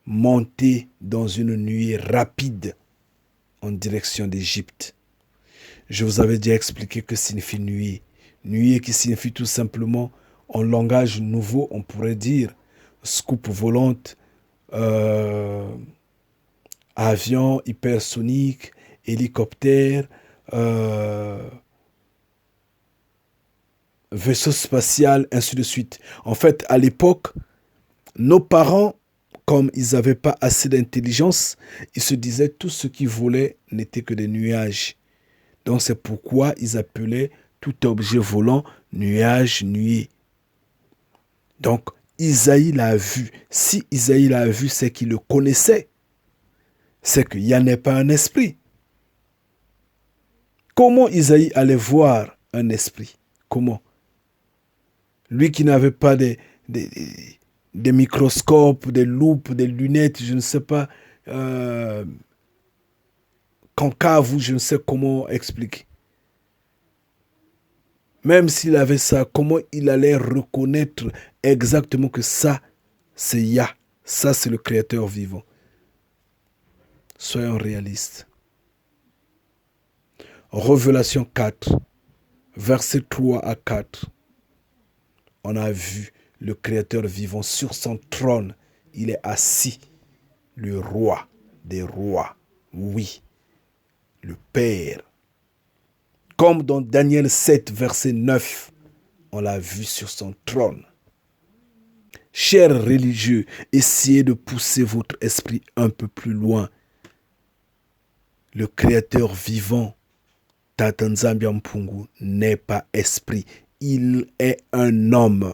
monter dans une nuée rapide en direction d'Égypte. Je vous avais déjà expliqué que signifie nuée. Nuée qui signifie tout simplement, en langage nouveau, on pourrait dire, scoop volante, avion hypersonique, hélicoptère, vaisseau spatial, ainsi de suite. En fait, à l'époque, nos parents, comme ils n'avaient pas assez d'intelligence, ils se disaient tout ce qui volait n'était que des nuages. Donc c'est pourquoi ils appelaient tout objet volant nuage, nuée. Donc Isaïe l'a vu. Si Isaïe l'a vu, c'est qu'il le connaissait. C'est qu'il n'y en a pas un esprit. Comment Isaïe allait voir un esprit? Comment? Lui qui n'avait pas des microscopes, des loupes, des lunettes, je ne sais pas, concave, je ne sais comment expliquer. Même s'il avait ça, comment il allait reconnaître exactement que ça, c'est Yah, ça c'est le Créateur vivant? Soyons réalistes. Révélation 4, versets 3 à 4. On a vu le Créateur vivant sur son trône. Il est assis, le roi des rois. Oui, le Père. Comme dans Daniel 7, verset 9, on l'a vu sur son trône. Chers religieux, essayez de pousser votre esprit un peu plus loin. Le Créateur vivant, Tata Nzambi Mpungu, n'est pas esprit. Il est un homme.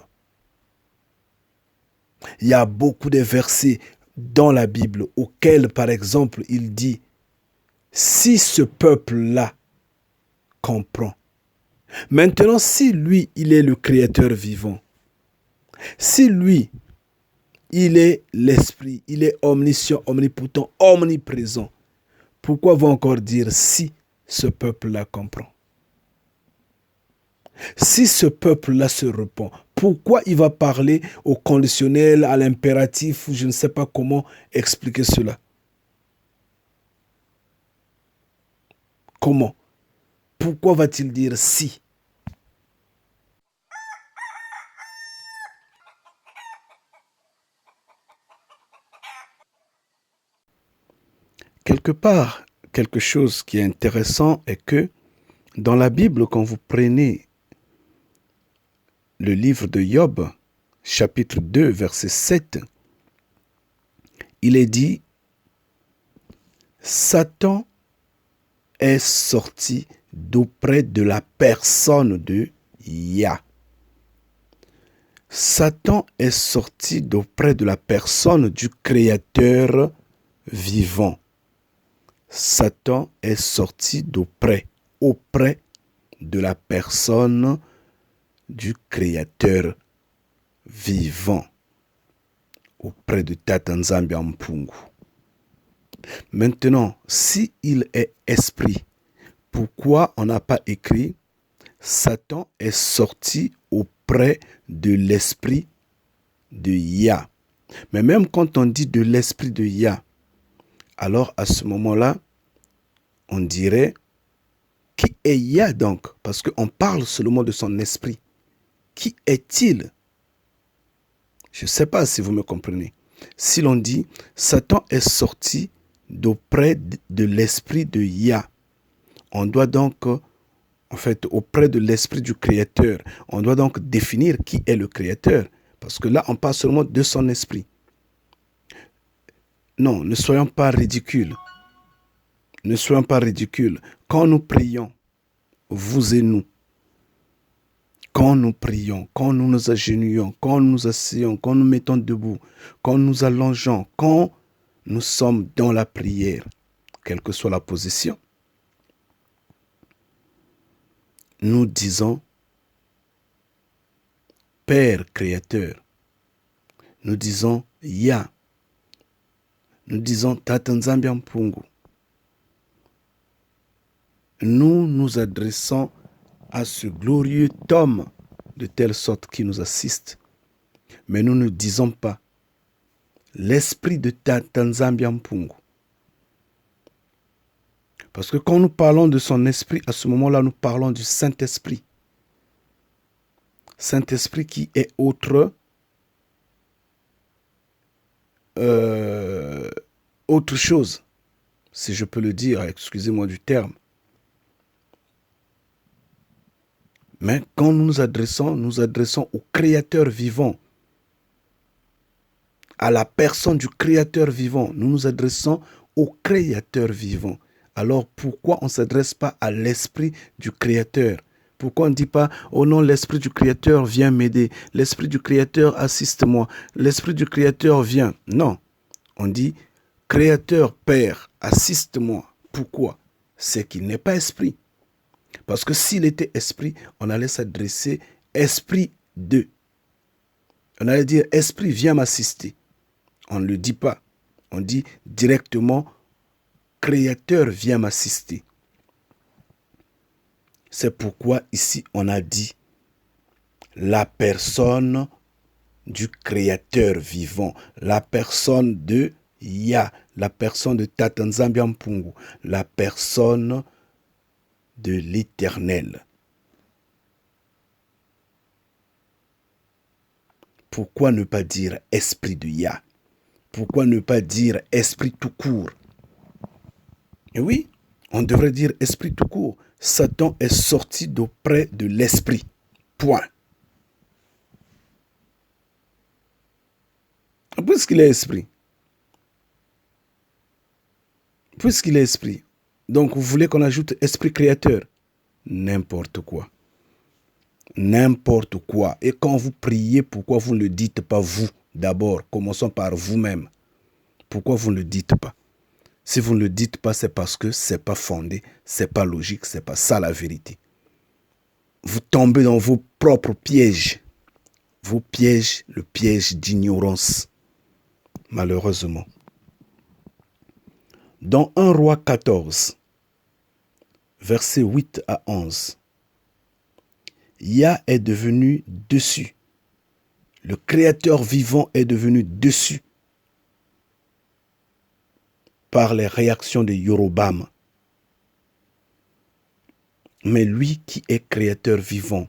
Il y a beaucoup de versets dans la Bible auxquels, par exemple, il dit, si ce peuple-là comprend. Maintenant, si lui, il est le Créateur vivant, si lui, il est l'Esprit, il est omniscient, omnipotent, omniprésent, pourquoi va encore dire si ce peuple-là comprend? Si ce peuple-là se repent, pourquoi il va parler au conditionnel, à l'impératif, je ne sais pas comment expliquer cela? Comment? Pourquoi va-t-il dire si? Quelque part, quelque chose qui est intéressant est que dans la Bible, quand vous prenez le livre de Job, chapitre 2, verset 7, il est dit, Satan est sorti d'auprès de la personne de Yah. Satan est sorti d'auprès de la personne du Créateur vivant. Satan est sorti auprès de la personne du Créateur vivant, auprès de Tata Nzambi Mpungu. Maintenant, si il est esprit, pourquoi on n'a pas écrit Satan est sorti auprès de l'esprit de Yah? Mais même quand on dit de l'esprit de Yah, alors à ce moment-là, on dirait qui est Yah donc? Parce qu'on parle seulement de son esprit. qui est-il? Je ne sais pas si vous me comprenez. Si l'on dit, Satan est sorti d'auprès de l'esprit de Yah, on doit donc, en fait, auprès de l'esprit du Créateur, on doit donc définir qui est le Créateur. Parce que là, on parle seulement de son esprit. Non, ne soyons pas ridicules. Ne soyons pas ridicules. Quand nous prions, vous et nous, quand nous prions, quand nous nous agenouillons, quand nous nous asseyons, quand nous mettons debout, quand nous allongeons, quand nous sommes dans la prière, quelle que soit la position, nous disons Père Créateur, nous disons Yah, nous disons Tata Nzambi Mpungu. Nous nous adressons à ce glorieux homme de telle sorte qu'il nous assiste. Mais nous ne disons pas l'esprit de Tata Nzambi Mpungu. Parce que quand nous parlons de son esprit, à ce moment-là, nous parlons du Saint-Esprit. Saint-Esprit qui est autre chose, si je peux le dire, excusez-moi du terme. Mais quand nous nous adressons au Créateur vivant, à la personne du Créateur vivant. Nous nous adressons au Créateur vivant. Alors pourquoi on ne s'adresse pas à l'esprit du Créateur? Pourquoi on ne dit pas, oh non, l'esprit du Créateur vient m'aider, l'esprit du Créateur assiste-moi, l'esprit du Créateur vient. Non, on dit, Créateur, Père, assiste-moi. Pourquoi? C'est qu'il n'est pas esprit. Parce que s'il était esprit, on allait s'adresser esprit de. On allait dire, esprit, viens m'assister. On ne le dit pas. On dit directement, Créateur, viens m'assister. C'est pourquoi ici on a dit la personne du Créateur vivant, la personne de Yah, la personne de Tata Nzambi Mpungu, la personne de l'Éternel. Pourquoi ne pas dire esprit de Yah? Pourquoi ne pas dire esprit tout court? Et oui, on devrait dire esprit tout court. Satan est sorti d'auprès de l'esprit. Point. Puisqu'il est esprit. Puisqu'il est esprit. Donc vous voulez qu'on ajoute esprit créateur? N'importe quoi. N'importe quoi. Et quand vous priez, pourquoi vous ne le dites pas vous d'abord? Commençons par vous-même. Pourquoi vous ne le dites pas? Si vous ne le dites pas, c'est parce que ce n'est pas fondé, ce n'est pas logique, ce n'est pas ça la vérité. Vous tombez dans vos propres pièges. Vos pièges, le piège d'ignorance. Malheureusement. Dans 1 Roi 14, versets 8 à 11, Yah est devenu dessus. Le Créateur vivant est devenu dessus par les réactions de Yorobam. Mais lui qui est Créateur vivant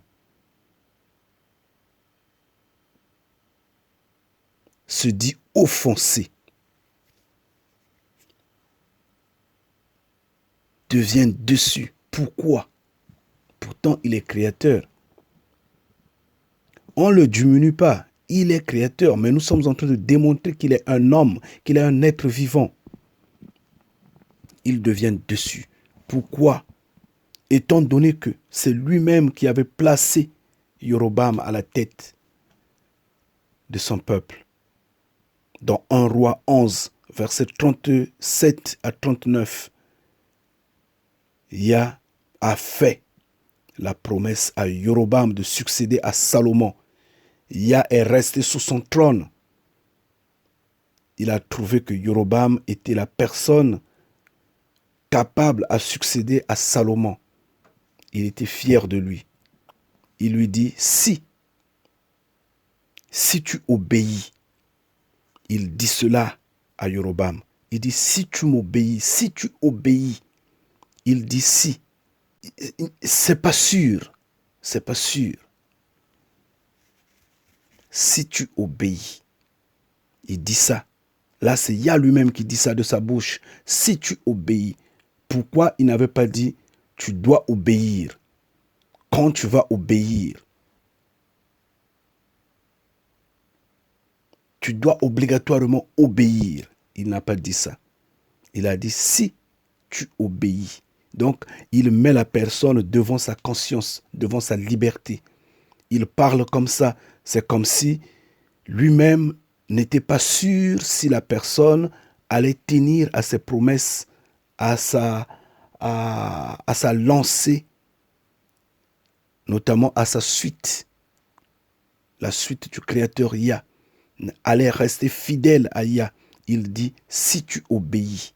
se dit offensé, devient dessus. Pourquoi? Pourtant, il est Créateur. On ne le diminue pas. Il est Créateur, mais nous sommes en train de démontrer qu'il est un homme, qu'il est un être vivant. Il devient dessus. Pourquoi? Étant donné que c'est lui-même qui avait placé Yorobam à la tête de son peuple. Dans 1 Roi 11, versets 37 à 39, Yah a fait la promesse à Yorobam de succéder à Salomon. Yah est resté sous son trône. Il a trouvé que Yorobam était la personne capable à succéder à Salomon. Il était fier de lui. Il lui dit, si tu obéis, il dit cela à Yorobam. Il dit, si tu obéis, il dit si. C'est pas sûr. si tu obéis. Il dit ça. Là, c'est Yah lui-même qui dit ça de sa bouche. Si tu obéis. Pourquoi il n'avait pas dit tu dois obéir? Quand tu vas obéir, tu dois obligatoirement obéir. Il n'a pas dit ça. Il a dit si tu obéis. Donc, il met la personne devant sa conscience, devant sa liberté. Il parle comme ça. C'est comme si lui-même n'était pas sûr si la personne allait tenir à ses promesses, à sa lancée, notamment à sa suite. La suite du Créateur Yah allait rester fidèle à Yah. Il dit, si tu obéis,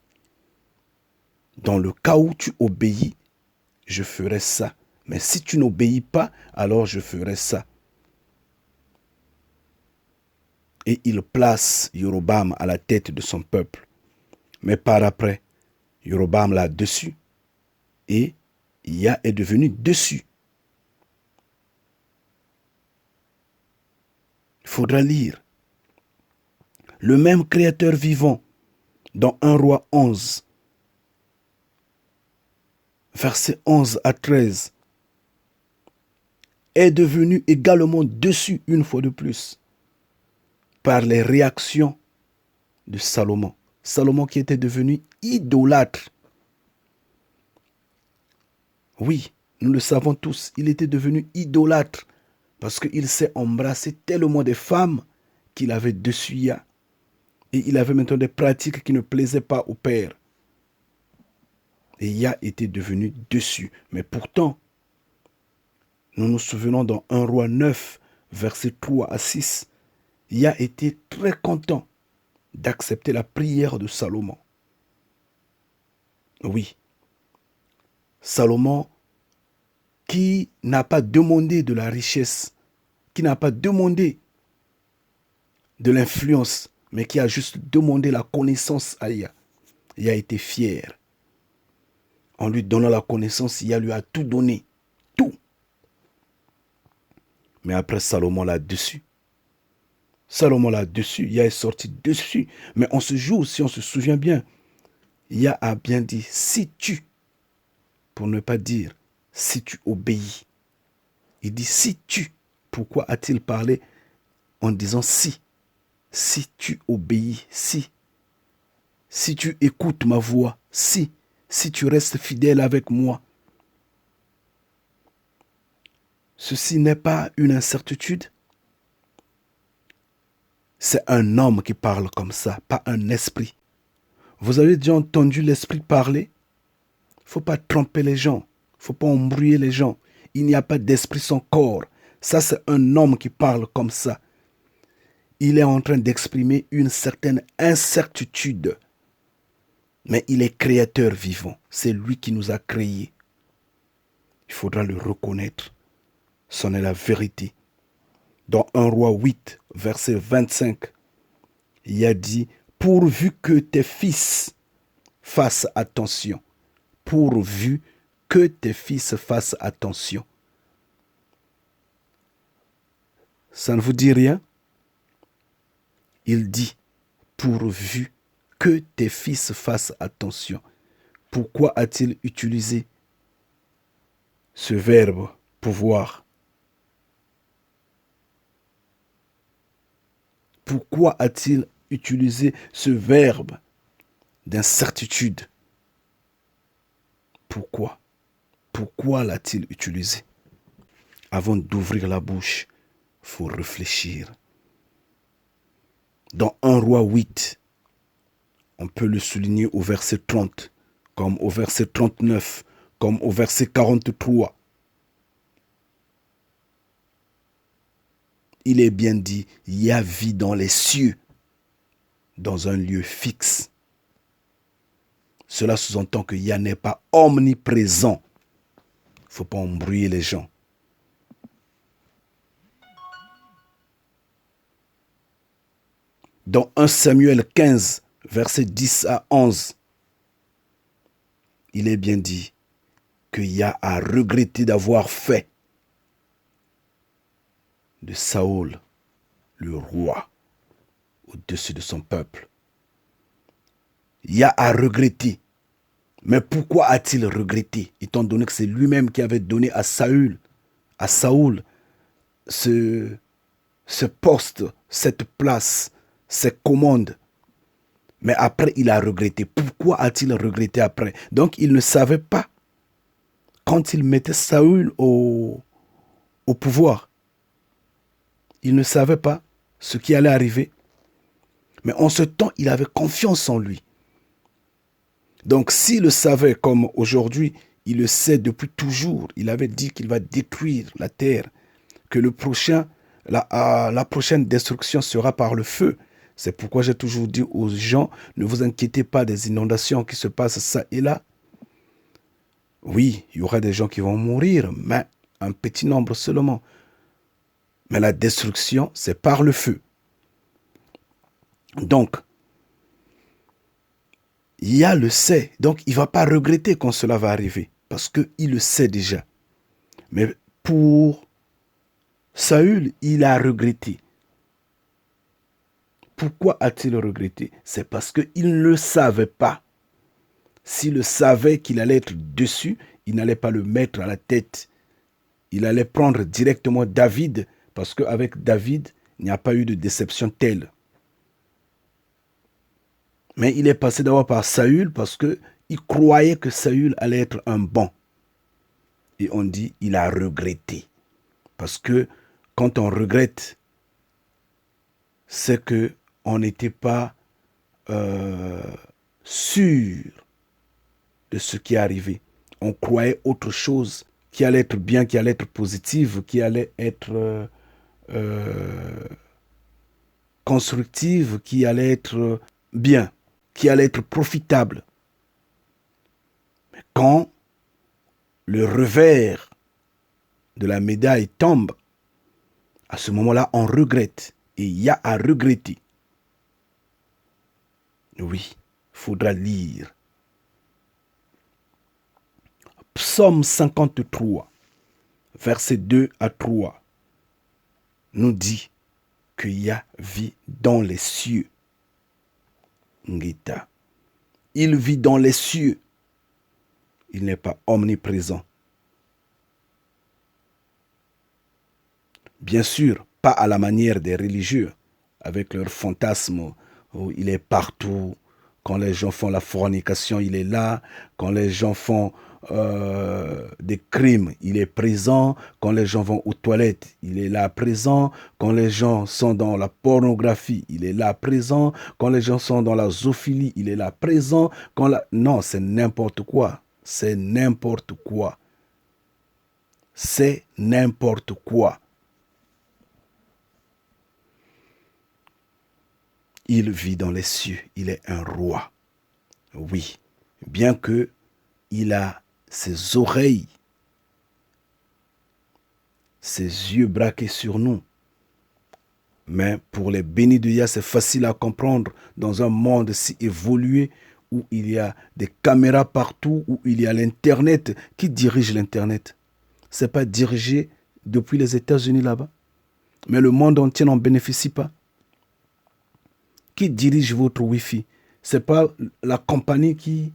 dans le cas où tu obéis, je ferai ça. Mais si tu n'obéis pas, alors je ferai ça. Et il place Yorobam à la tête de son peuple. Mais par après, Yorobam l'a dessus. Et Yah est devenu dessus. Il faudra lire. Le même Créateur vivant, dans 1 Roi 11, versets 11 à 13, est devenu également dessus une fois de plus par les réactions de Salomon. Salomon qui était devenu idolâtre. Oui, nous le savons tous, il était devenu idolâtre parce qu'il s'est embrassé tellement de femmes qu'il avait dessus Yah. Et il avait maintenant des pratiques qui ne plaisaient pas au Père. Et Yah était devenu dessus. Mais pourtant, nous nous souvenons dans 1 Roi 9, versets 3 à 6, Yah était très content d'accepter la prière de Salomon. Oui, Salomon qui n'a pas demandé de la richesse, qui n'a pas demandé de l'influence, mais qui a juste demandé la connaissance à Yah. Yah était fier. En lui donnant la connaissance, Yah lui a tout donné. Tout. Mais après, Salomon là-dessus. Salomon là-dessus, Yah est sorti dessus. Mais en ce jour, si on se souvient bien, Yah a bien dit, si tu, pour ne pas dire, si tu obéis. Il dit, si tu. Pourquoi a-t-il parlé en disant si? Si tu obéis, si. Si tu écoutes ma voix, si. Si tu restes fidèle avec moi. Ceci n'est pas une incertitude. C'est un homme qui parle comme ça, pas un esprit. Vous avez déjà entendu l'esprit parler? Il ne faut pas tromper les gens. Il ne faut pas embrouiller les gens. Il n'y a pas d'esprit sans corps. Ça, c'est un homme qui parle comme ça. Il est en train d'exprimer une certaine incertitude. Mais il est créateur vivant. C'est lui qui nous a créés. Il faudra le reconnaître. C'en est la vérité. Dans 1 Roi 8, verset 25, il a dit, pourvu que tes fils fassent attention. Pourvu que tes fils fassent attention. Ça ne vous dit rien? Il dit, pourvu que tes fils fassent attention. Pourquoi a-t-il utilisé ce verbe pouvoir? Pourquoi a-t-il utilisé ce verbe d'incertitude? Pourquoi? Pourquoi l'a-t-il utilisé? Avant d'ouvrir la bouche, il faut réfléchir. Dans 1 Roi 8, on peut le souligner au verset 30, comme au verset 39, comme au verset 43. Il est bien dit, Yah vit dans les cieux, dans un lieu fixe. Cela sous-entend que Yah n'est pas omniprésent. Il ne faut pas embrouiller les gens. Dans 1 Samuel 15, versets 10 à 11, il est bien dit que Yah a regretté d'avoir fait de Saül le roi au-dessus de son peuple. Il y a à regretter. Mais pourquoi a-t-il regretté, étant donné que c'est lui-même qui avait donné à Saül ce poste, cette place, ces commandes. Mais après, il a regretté. Pourquoi a-t-il regretté après? Donc, il ne savait pas, quand il mettait Saül au pouvoir, il ne savait pas ce qui allait arriver. Mais en ce temps, il avait confiance en lui. Donc, s'il le savait comme aujourd'hui, il le sait depuis toujours. Il avait dit qu'il va détruire la terre, que la prochaine destruction sera par le feu. C'est pourquoi j'ai toujours dit aux gens, ne vous inquiétez pas des inondations qui se passent ça et là. Oui, il y aura des gens qui vont mourir, mais un petit nombre seulement. Mais la destruction, c'est par le feu. Donc, Yah le sait, donc il ne va pas regretter quand cela va arriver, parce qu'il le sait déjà. Mais pour Saül, il a regretté. Pourquoi a-t-il regretté? C'est parce qu'il ne le savait pas. S'il le savait qu'il allait être dessus, il n'allait pas le mettre à la tête. Il allait prendre directement David, parce qu'avec David, il n'y a pas eu de déception telle. Mais il est passé d'abord par Saül parce qu'il croyait que Saül allait être un bon. Et on dit, il a regretté. Parce que quand on regrette, c'est qu'on n'était pas sûr de ce qui est arrivé. On croyait autre chose qui allait être bien, qui allait être positive, qui allait être constructive, qui allait être bien, qui allait être profitable. Mais quand le revers de la médaille tombe, à ce moment-là, on regrette. Et il y a à regretter. Oui, il faudra lire. Psaume 53, versets 2 à 3, nous dit que Yah vit dans les cieux. Ngita. Il vit dans les cieux. Il n'est pas omniprésent. Bien sûr, pas à la manière des religieux, avec leur fantasme où il est partout. Quand les gens font la fornication, il est là. Quand les gens font des crimes, il est présent. Quand les gens vont aux toilettes, il est là présent. Quand les gens sont dans la pornographie, il est là présent. Quand les gens sont dans la zoophilie, il est là présent. Non, c'est n'importe quoi. C'est n'importe quoi. C'est n'importe quoi. Il vit dans les cieux, il est un roi. Oui, bien que il a ses oreilles, ses yeux braqués sur nous. Mais pour les bénis de Yah, c'est facile à comprendre dans un monde si évolué où il y a des caméras partout, où il y a l'Internet. Qui dirige l'Internet? Ce n'est pas dirigé depuis les États-Unis là-bas. Mais le monde entier n'en bénéficie pas. Qui dirige votre Wi-Fi? Ce n'est pas la compagnie qui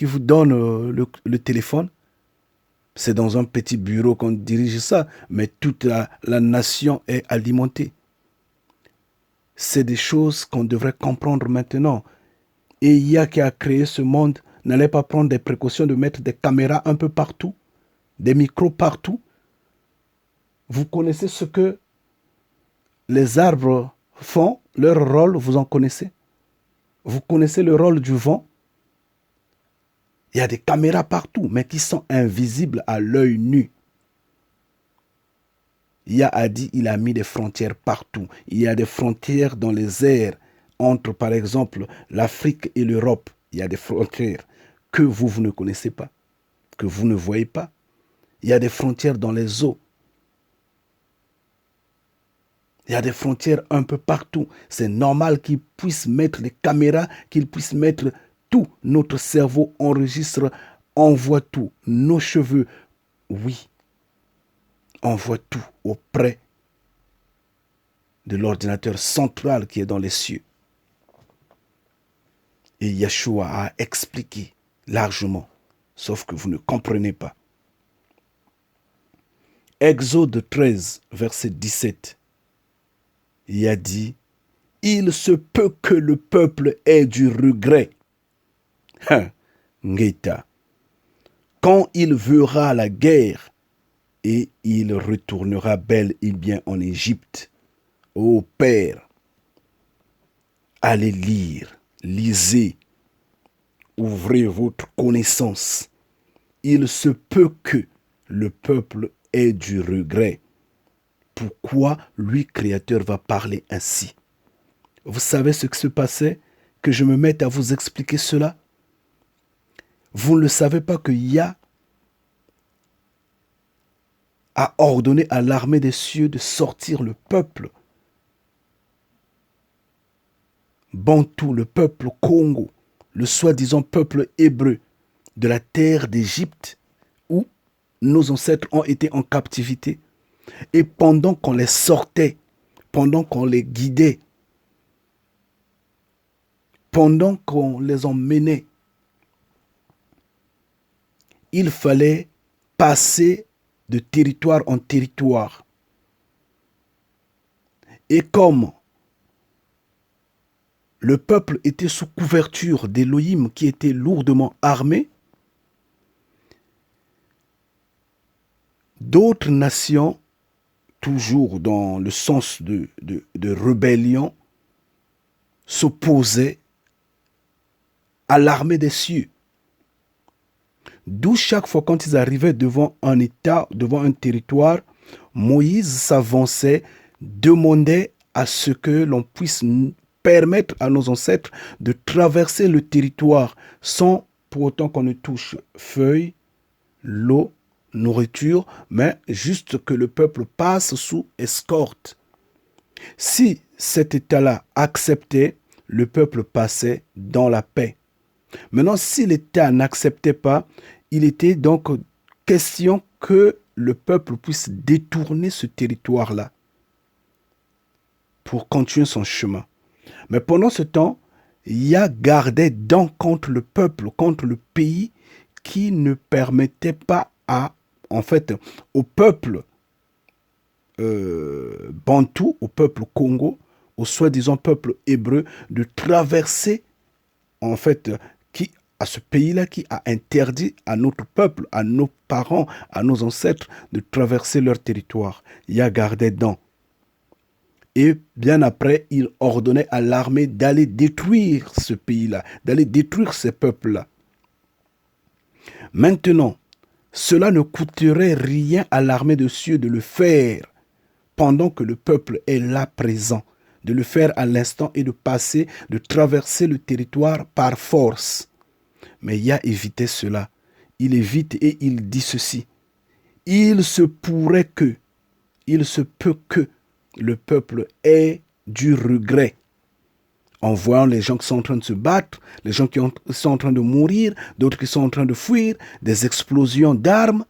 vous donne le téléphone. C'est dans un petit bureau qu'on dirige ça, mais toute la nation est alimentée. C'est des choses qu'on devrait comprendre maintenant. Et Yah qui a créé ce monde n'allait pas prendre des précautions de mettre des caméras un peu partout, des micros partout. Vous connaissez ce que les arbres font, leur rôle, vous en connaissez? Vous connaissez le rôle du vent? Il y a des caméras partout, mais qui sont invisibles à l'œil nu. Yah a dit, il a mis des frontières partout. Il y a des frontières dans les airs, entre par exemple l'Afrique et l'Europe. Il y a des frontières que vous ne connaissez pas, que vous ne voyez pas. Il y a des frontières dans les eaux. Il y a des frontières un peu partout. C'est normal qu'ils puissent mettre les caméras, qu'ils puissent mettre tout. Notre cerveau enregistre, envoie tout. Nos cheveux, oui, envoie tout auprès de l'ordinateur central qui est dans les cieux. Et Yeshua a expliqué largement, sauf que vous ne comprenez pas. Exode 13, verset 17, il a dit, « Il se peut que le peuple ait du regret. » Ngeta. Quand il verra la guerre, et il retournera bel et bien en Égypte. Ô Père, allez lire, lisez, ouvrez votre connaissance. Il se peut que le peuple ait du regret. Pourquoi lui, Créateur, va parler ainsi? Vous savez ce qui se passait? Que je me mette à vous expliquer cela? Vous ne le savez pas que Yah a ordonné à l'armée des cieux de sortir le peuple Bantou, le peuple Congo, le soi-disant peuple hébreu de la terre d'Égypte où nos ancêtres ont été en captivité. Et pendant qu'on les sortait, pendant qu'on les guidait, pendant qu'on les emmenait, il fallait passer de territoire en territoire. Et comme le peuple était sous couverture d'Élohim qui était lourdement armé, d'autres nations, toujours dans le sens de rébellion, s'opposaient à l'armée des cieux. D'où chaque fois quand ils arrivaient devant un État, devant un territoire, Moïse s'avançait, demandait à ce que l'on puisse permettre à nos ancêtres de traverser le territoire sans pour autant qu'on ne touche feuilles, l'eau, nourriture, mais juste que le peuple passe sous escorte. Si cet État-là acceptait, le peuple passait dans la paix. Maintenant, si l'État n'acceptait pas, il était donc question que le peuple puisse détourner ce territoire-là pour continuer son chemin. Mais pendant ce temps, Yah gardait dents contre le peuple, contre le pays qui ne permettait pas au peuple bantou, au peuple Congo, au soi-disant peuple hébreu, de traverser, à ce pays-là qui a interdit à notre peuple, à nos parents, à nos ancêtres de traverser leur territoire. Yah gardait dents. Et bien après, il ordonnait à l'armée d'aller détruire ce pays-là, d'aller détruire ces peuples-là. Maintenant, cela ne coûterait rien à l'armée des cieux de le faire pendant que le peuple est là présent, de le faire à l'instant et de passer, de traverser le territoire par force. Mais Yah évitait cela. Il évite et il dit ceci. Il se pourrait que, il se peut que le peuple ait du regret en voyant les gens qui sont en train de se battre, les gens qui sont en train de mourir, d'autres qui sont en train de fuir, des explosions d'armes.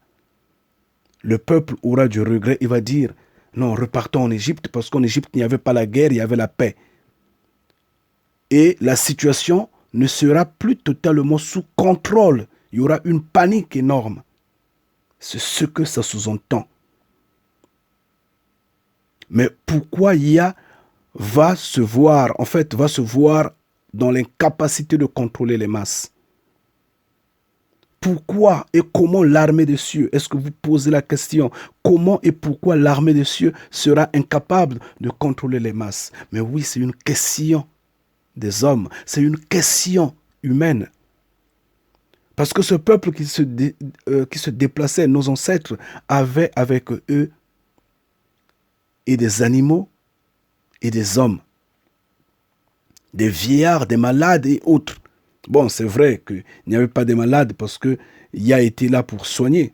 Le peuple aura du regret. Il va dire, non, repartons en Égypte parce qu'en Égypte, il n'y avait pas la guerre, il y avait la paix. Et la situation ne sera plus totalement sous contrôle. Il y aura une panique énorme. C'est ce que ça sous-entend. Mais pourquoi Yah va se voir dans l'incapacité de contrôler les masses? Pourquoi et comment l'armée des cieux, est-ce que vous posez la question, comment et pourquoi l'armée des cieux sera incapable de contrôler les masses? Mais oui, c'est une question des hommes, c'est une question humaine. Parce que ce peuple qui se déplaçait, nos ancêtres avaient avec eux et des animaux et des hommes, des vieillards, des malades et autres. Bon, c'est vrai qu'il n'y avait pas de malades parce que Yah était là pour soigner.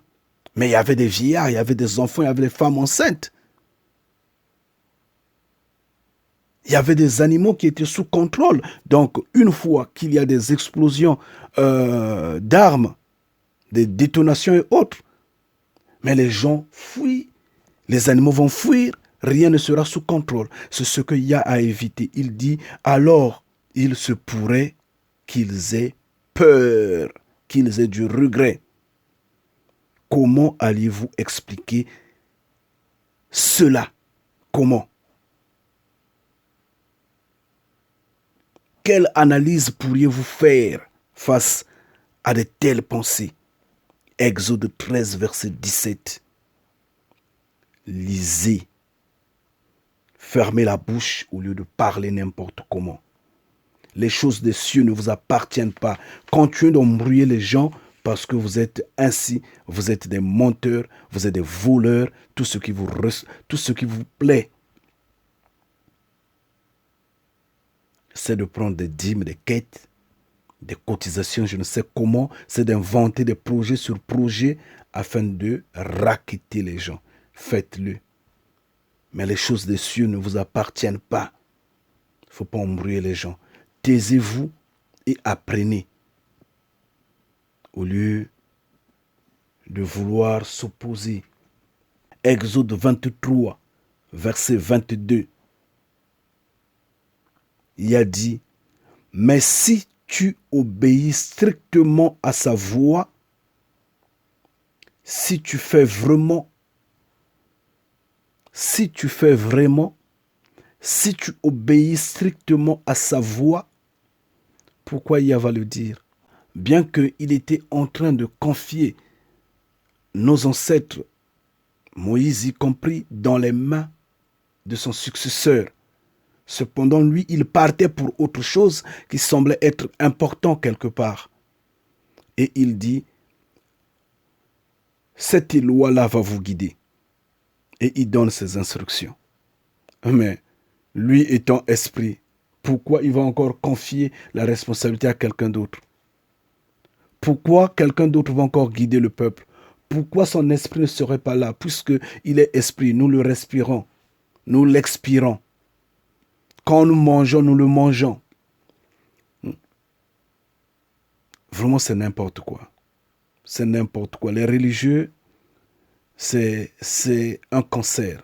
Mais il y avait des vieillards, il y avait des enfants, il y avait des femmes enceintes. Il y avait des animaux qui étaient sous contrôle. Donc, une fois qu'il y a des explosions d'armes, des détonations et autres, mais les gens fuient, les animaux vont fuir Rien ne sera sous contrôle. C'est ce que Yah a évité. Il dit, alors il se pourrait qu'ils aient peur, qu'ils aient du regret. Comment allez-vous expliquer cela? Comment? Quelle analyse pourriez-vous faire face à de telles pensées? Exode 13, verset 17. Lisez. Fermez la bouche au lieu de parler n'importe comment. Les choses des cieux ne vous appartiennent pas. Continuez d'embrouiller les gens parce que vous êtes ainsi, vous êtes des menteurs, vous êtes des voleurs, tout ce qui vous plaît, c'est de prendre des dîmes, des quêtes, des cotisations, je ne sais comment, c'est d'inventer des projets sur projets afin de racketter les gens. Faites-le. Mais les choses des cieux ne vous appartiennent pas. Il ne faut pas embrouiller les gens. Taisez-vous et apprenez. Au lieu de vouloir s'opposer. Exode 23, verset 22. Il a dit, mais si tu obéis strictement à sa voix, si tu obéis strictement à sa voix, pourquoi Yah va le dire? Bien qu'il était en train de confier nos ancêtres, Moïse y compris, dans les mains de son successeur. Cependant, lui, il partait pour autre chose qui semblait être important quelque part. Et il dit, cette loi-là va vous guider. Et il donne ses instructions. Mais lui étant esprit, pourquoi il va encore confier la responsabilité à quelqu'un d'autre? Pourquoi quelqu'un d'autre va encore guider le peuple? Pourquoi son esprit ne serait pas là? Puisqu'il est esprit, nous le respirons, nous l'expirons. Quand nous mangeons, nous le mangeons. Vraiment, c'est n'importe quoi. C'est n'importe quoi. Les religieux, c'est un cancer.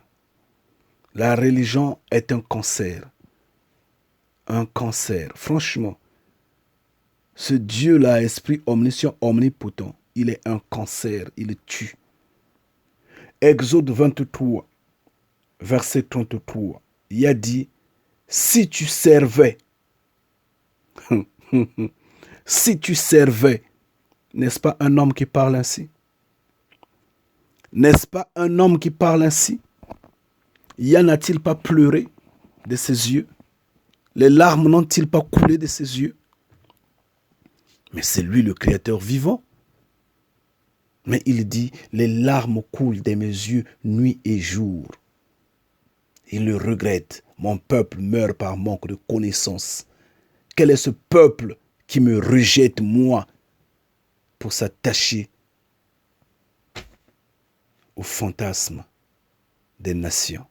La religion est un cancer. Un cancer. Franchement, ce Dieu-là, esprit omniscient, omnipotent, il est un cancer, il tue. Exode 23, verset 33, il a dit, si tu servais, si tu servais, n'est-ce pas un homme qui parle ainsi? N'est-ce pas un homme qui parle ainsi? Yah n'a-t-il pas pleuré de ses yeux? Les larmes n'ont-ils pas coulé de ses yeux? Mais c'est lui le Créateur vivant. Mais il dit, les larmes coulent de mes yeux nuit et jour. Il le regrette. Mon peuple meurt par manque de connaissance. Quel est ce peuple qui me rejette, moi, pour s'attacher au fantasme des nations?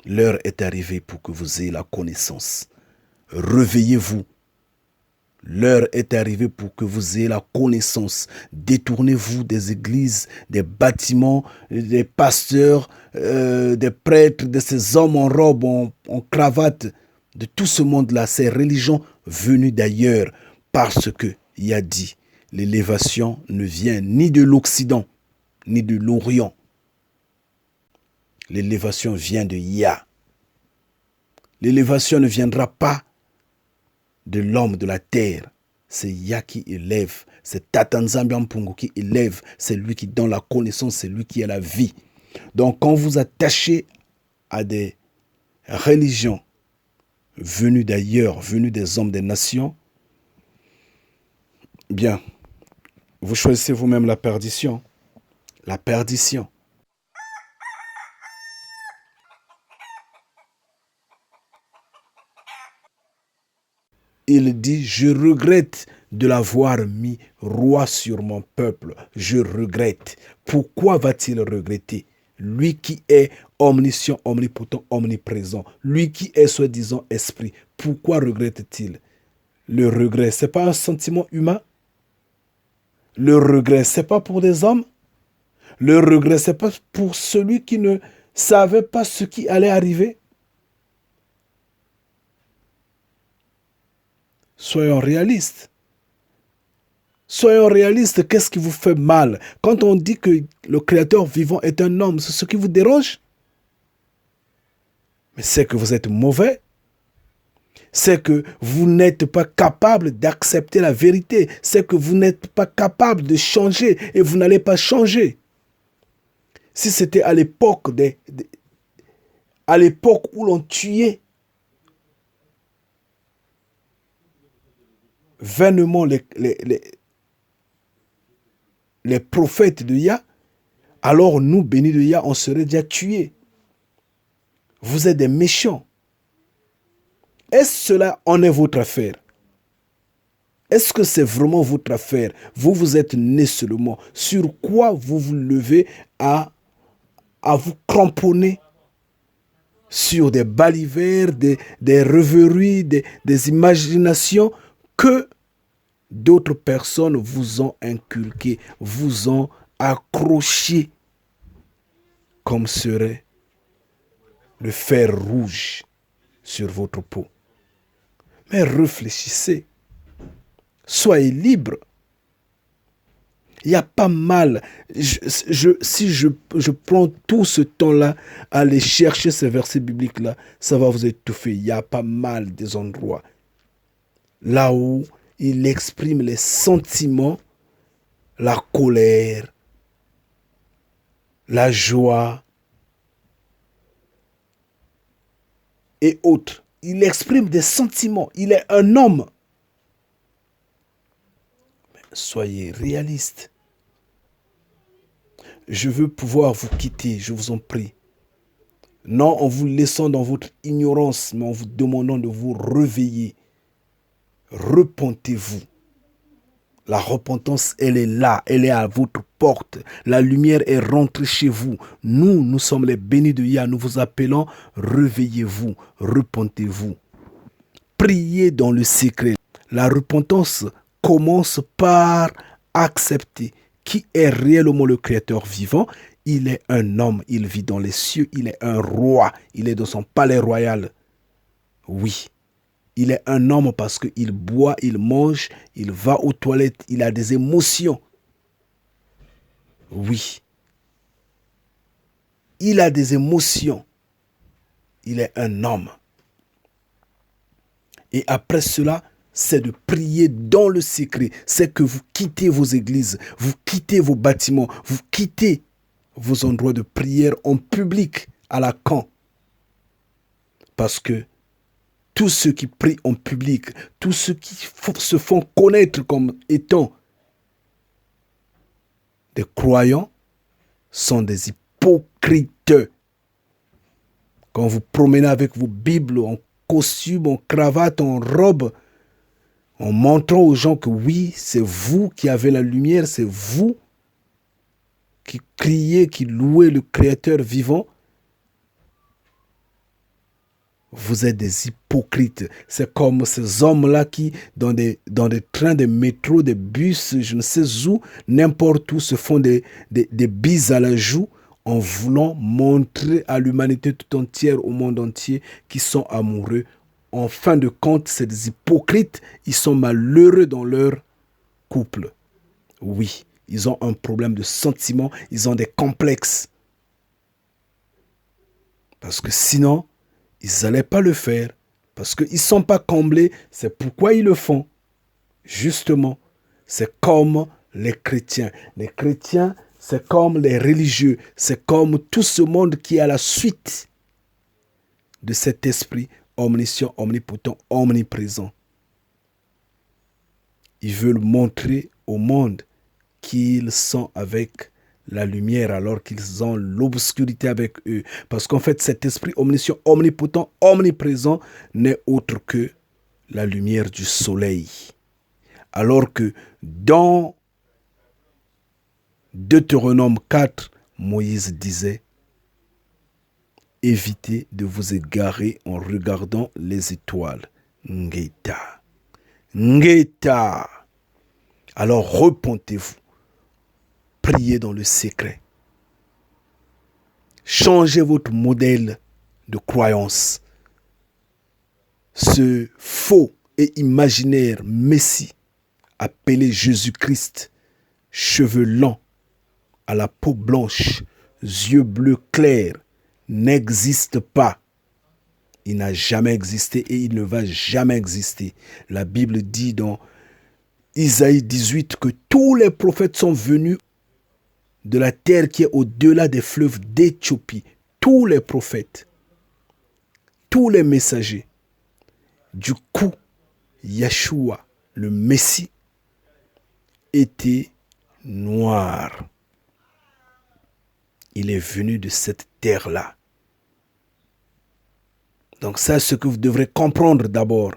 L'heure est arrivée pour que vous ayez la connaissance. Réveillez-vous. L'heure est arrivée pour que vous ayez la connaissance. Détournez-vous des églises, des bâtiments, des pasteurs, des prêtres, de ces hommes en robe, en cravate, de tout ce monde-là, ces religions venues d'ailleurs, parce que il a dit, l'élévation ne vient ni de l'Occident, ni de l'Orient. L'élévation vient de Yah. L'élévation ne viendra pas de l'homme de la terre. C'est Yah qui élève. C'est Tata Nzambi Mpungu qui élève. C'est lui qui donne la connaissance. C'est lui qui a la vie. Donc quand vous attachez à des religions venues d'ailleurs, venues des hommes des nations, bien, vous choisissez vous-même la perdition. La perdition. Il dit, je regrette de l'avoir mis roi sur mon peuple. Je regrette. Pourquoi va-t-il regretter? Lui qui est omniscient, omnipotent, omniprésent. Lui qui est soi-disant esprit. Pourquoi regrette-t-il? Le regret, ce n'est pas un sentiment humain? Le regret, ce n'est pas pour des hommes? Le regret, c'est pas pour celui qui ne savait pas ce qui allait arriver. Soyons réalistes. Soyons réalistes, qu'est-ce qui vous fait mal? Quand on dit que le Créateur vivant est un homme, c'est ce qui vous dérange? Mais c'est que vous êtes mauvais. C'est que vous n'êtes pas capable d'accepter la vérité. C'est que vous n'êtes pas capable de changer et vous n'allez pas changer. Si c'était à l'époque où l'on tuait vainement les prophètes de Yah, alors nous, bénis de Yah, on serait déjà tués. Vous êtes des méchants. Est-ce cela en est votre affaire? Est-ce que c'est vraiment votre affaire? Vous, vous êtes né seulement. Sur quoi vous vous levez à vous cramponner? Sur des balivernes, des rêveries, des imaginations que d'autres personnes vous ont inculquées, vous ont accroché comme serait le fer rouge sur votre peau. Mais réfléchissez. Soyez libre. Il n'y a pas mal. Si je prends tout ce temps-là à aller chercher ces versets bibliques-là, ça va vous étouffer. Il y a pas mal des endroits là où il exprime les sentiments, la colère, la joie et autres. Il exprime des sentiments. Il est un homme. Soyez réaliste. Je veux pouvoir vous quitter, je vous en prie. Non en vous laissant dans votre ignorance, mais en vous demandant de vous réveiller. Repentez-vous. La repentance, elle est là, elle est à votre porte. La lumière est rentrée chez vous. Nous sommes les bénis de Yah. Nous vous appelons, réveillez-vous, repentez-vous. Priez dans le secret. La repentance commence par accepter qui est réellement le Créateur vivant. Il est un homme, il vit dans les cieux, il est un roi, il est dans son palais royal. Oui, il est un homme parce qu'il boit, il mange, il va aux toilettes, il a des émotions. Oui, il a des émotions. Il est un homme. Et après cela, c'est de prier dans le secret. C'est que vous quittez vos églises, vous quittez vos bâtiments, vous quittez vos endroits de prière en public à la camp. Parce que tous ceux qui prient en public, tous ceux qui se font connaître comme étant des croyants, sont des hypocrites. Quand vous promenez avec vos Bibles en costume, en cravate, en robe, en montrant aux gens que oui, c'est vous qui avez la lumière, c'est vous qui criez, qui louez le Créateur vivant, vous êtes des hypocrites. C'est comme ces hommes-là qui, dans des trains, des métros, des bus, je ne sais où, n'importe où, se font des bises à la joue en voulant montrer à l'humanité tout entière, au monde entier, qu'ils sont amoureux. En fin de compte, c'est des hypocrites. Ils sont malheureux dans leur couple. Oui, ils ont un problème de sentiment, ils ont des complexes. Parce que sinon, ils n'allaient pas le faire. Parce qu'ils ne sont pas comblés. C'est pourquoi ils le font. Justement, c'est comme les chrétiens. Les chrétiens, c'est comme les religieux. C'est comme tout ce monde qui est à la suite de cet esprit omniscient, omnipotent, omniprésent. Ils veulent montrer au monde qu'ils sont avec la lumière alors qu'ils ont l'obscurité avec eux. Parce qu'en fait, cet esprit omniscient, omnipotent, omniprésent n'est autre que la lumière du soleil. Alors que dans Deutéronome 4, Moïse disait « Évitez de vous égarer en regardant les étoiles. » Ngeta. Alors repentez-vous. Priez dans le secret. Changez votre modèle de croyance. Ce faux et imaginaire Messie appelé Jésus-Christ, cheveux longs, à la peau blanche, yeux bleus clairs, n'existe pas. Il n'a jamais existé et il ne va jamais exister. La Bible dit dans Isaïe 18 que tous les prophètes sont venus de la terre qui est au-delà des fleuves d'Éthiopie. Tous les prophètes, tous les messagers. Du coup, Yeshua, le Messie, était noir. Il est venu de cette terre-là. Donc ça, c'est ce que vous devrez comprendre d'abord.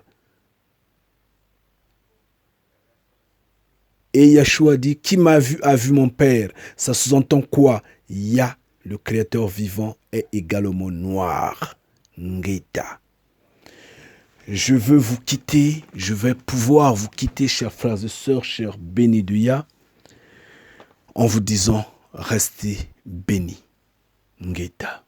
Et Yeshua dit, qui m'a vu a vu mon Père. Ça sous-entend quoi? Yah, le Créateur vivant, est également noir. Ngeta. Je veux vous quitter, je vais pouvoir vous quitter, chers frères et sœurs, chers bénis de Yah, en vous disant, restez bénis. Ngeta.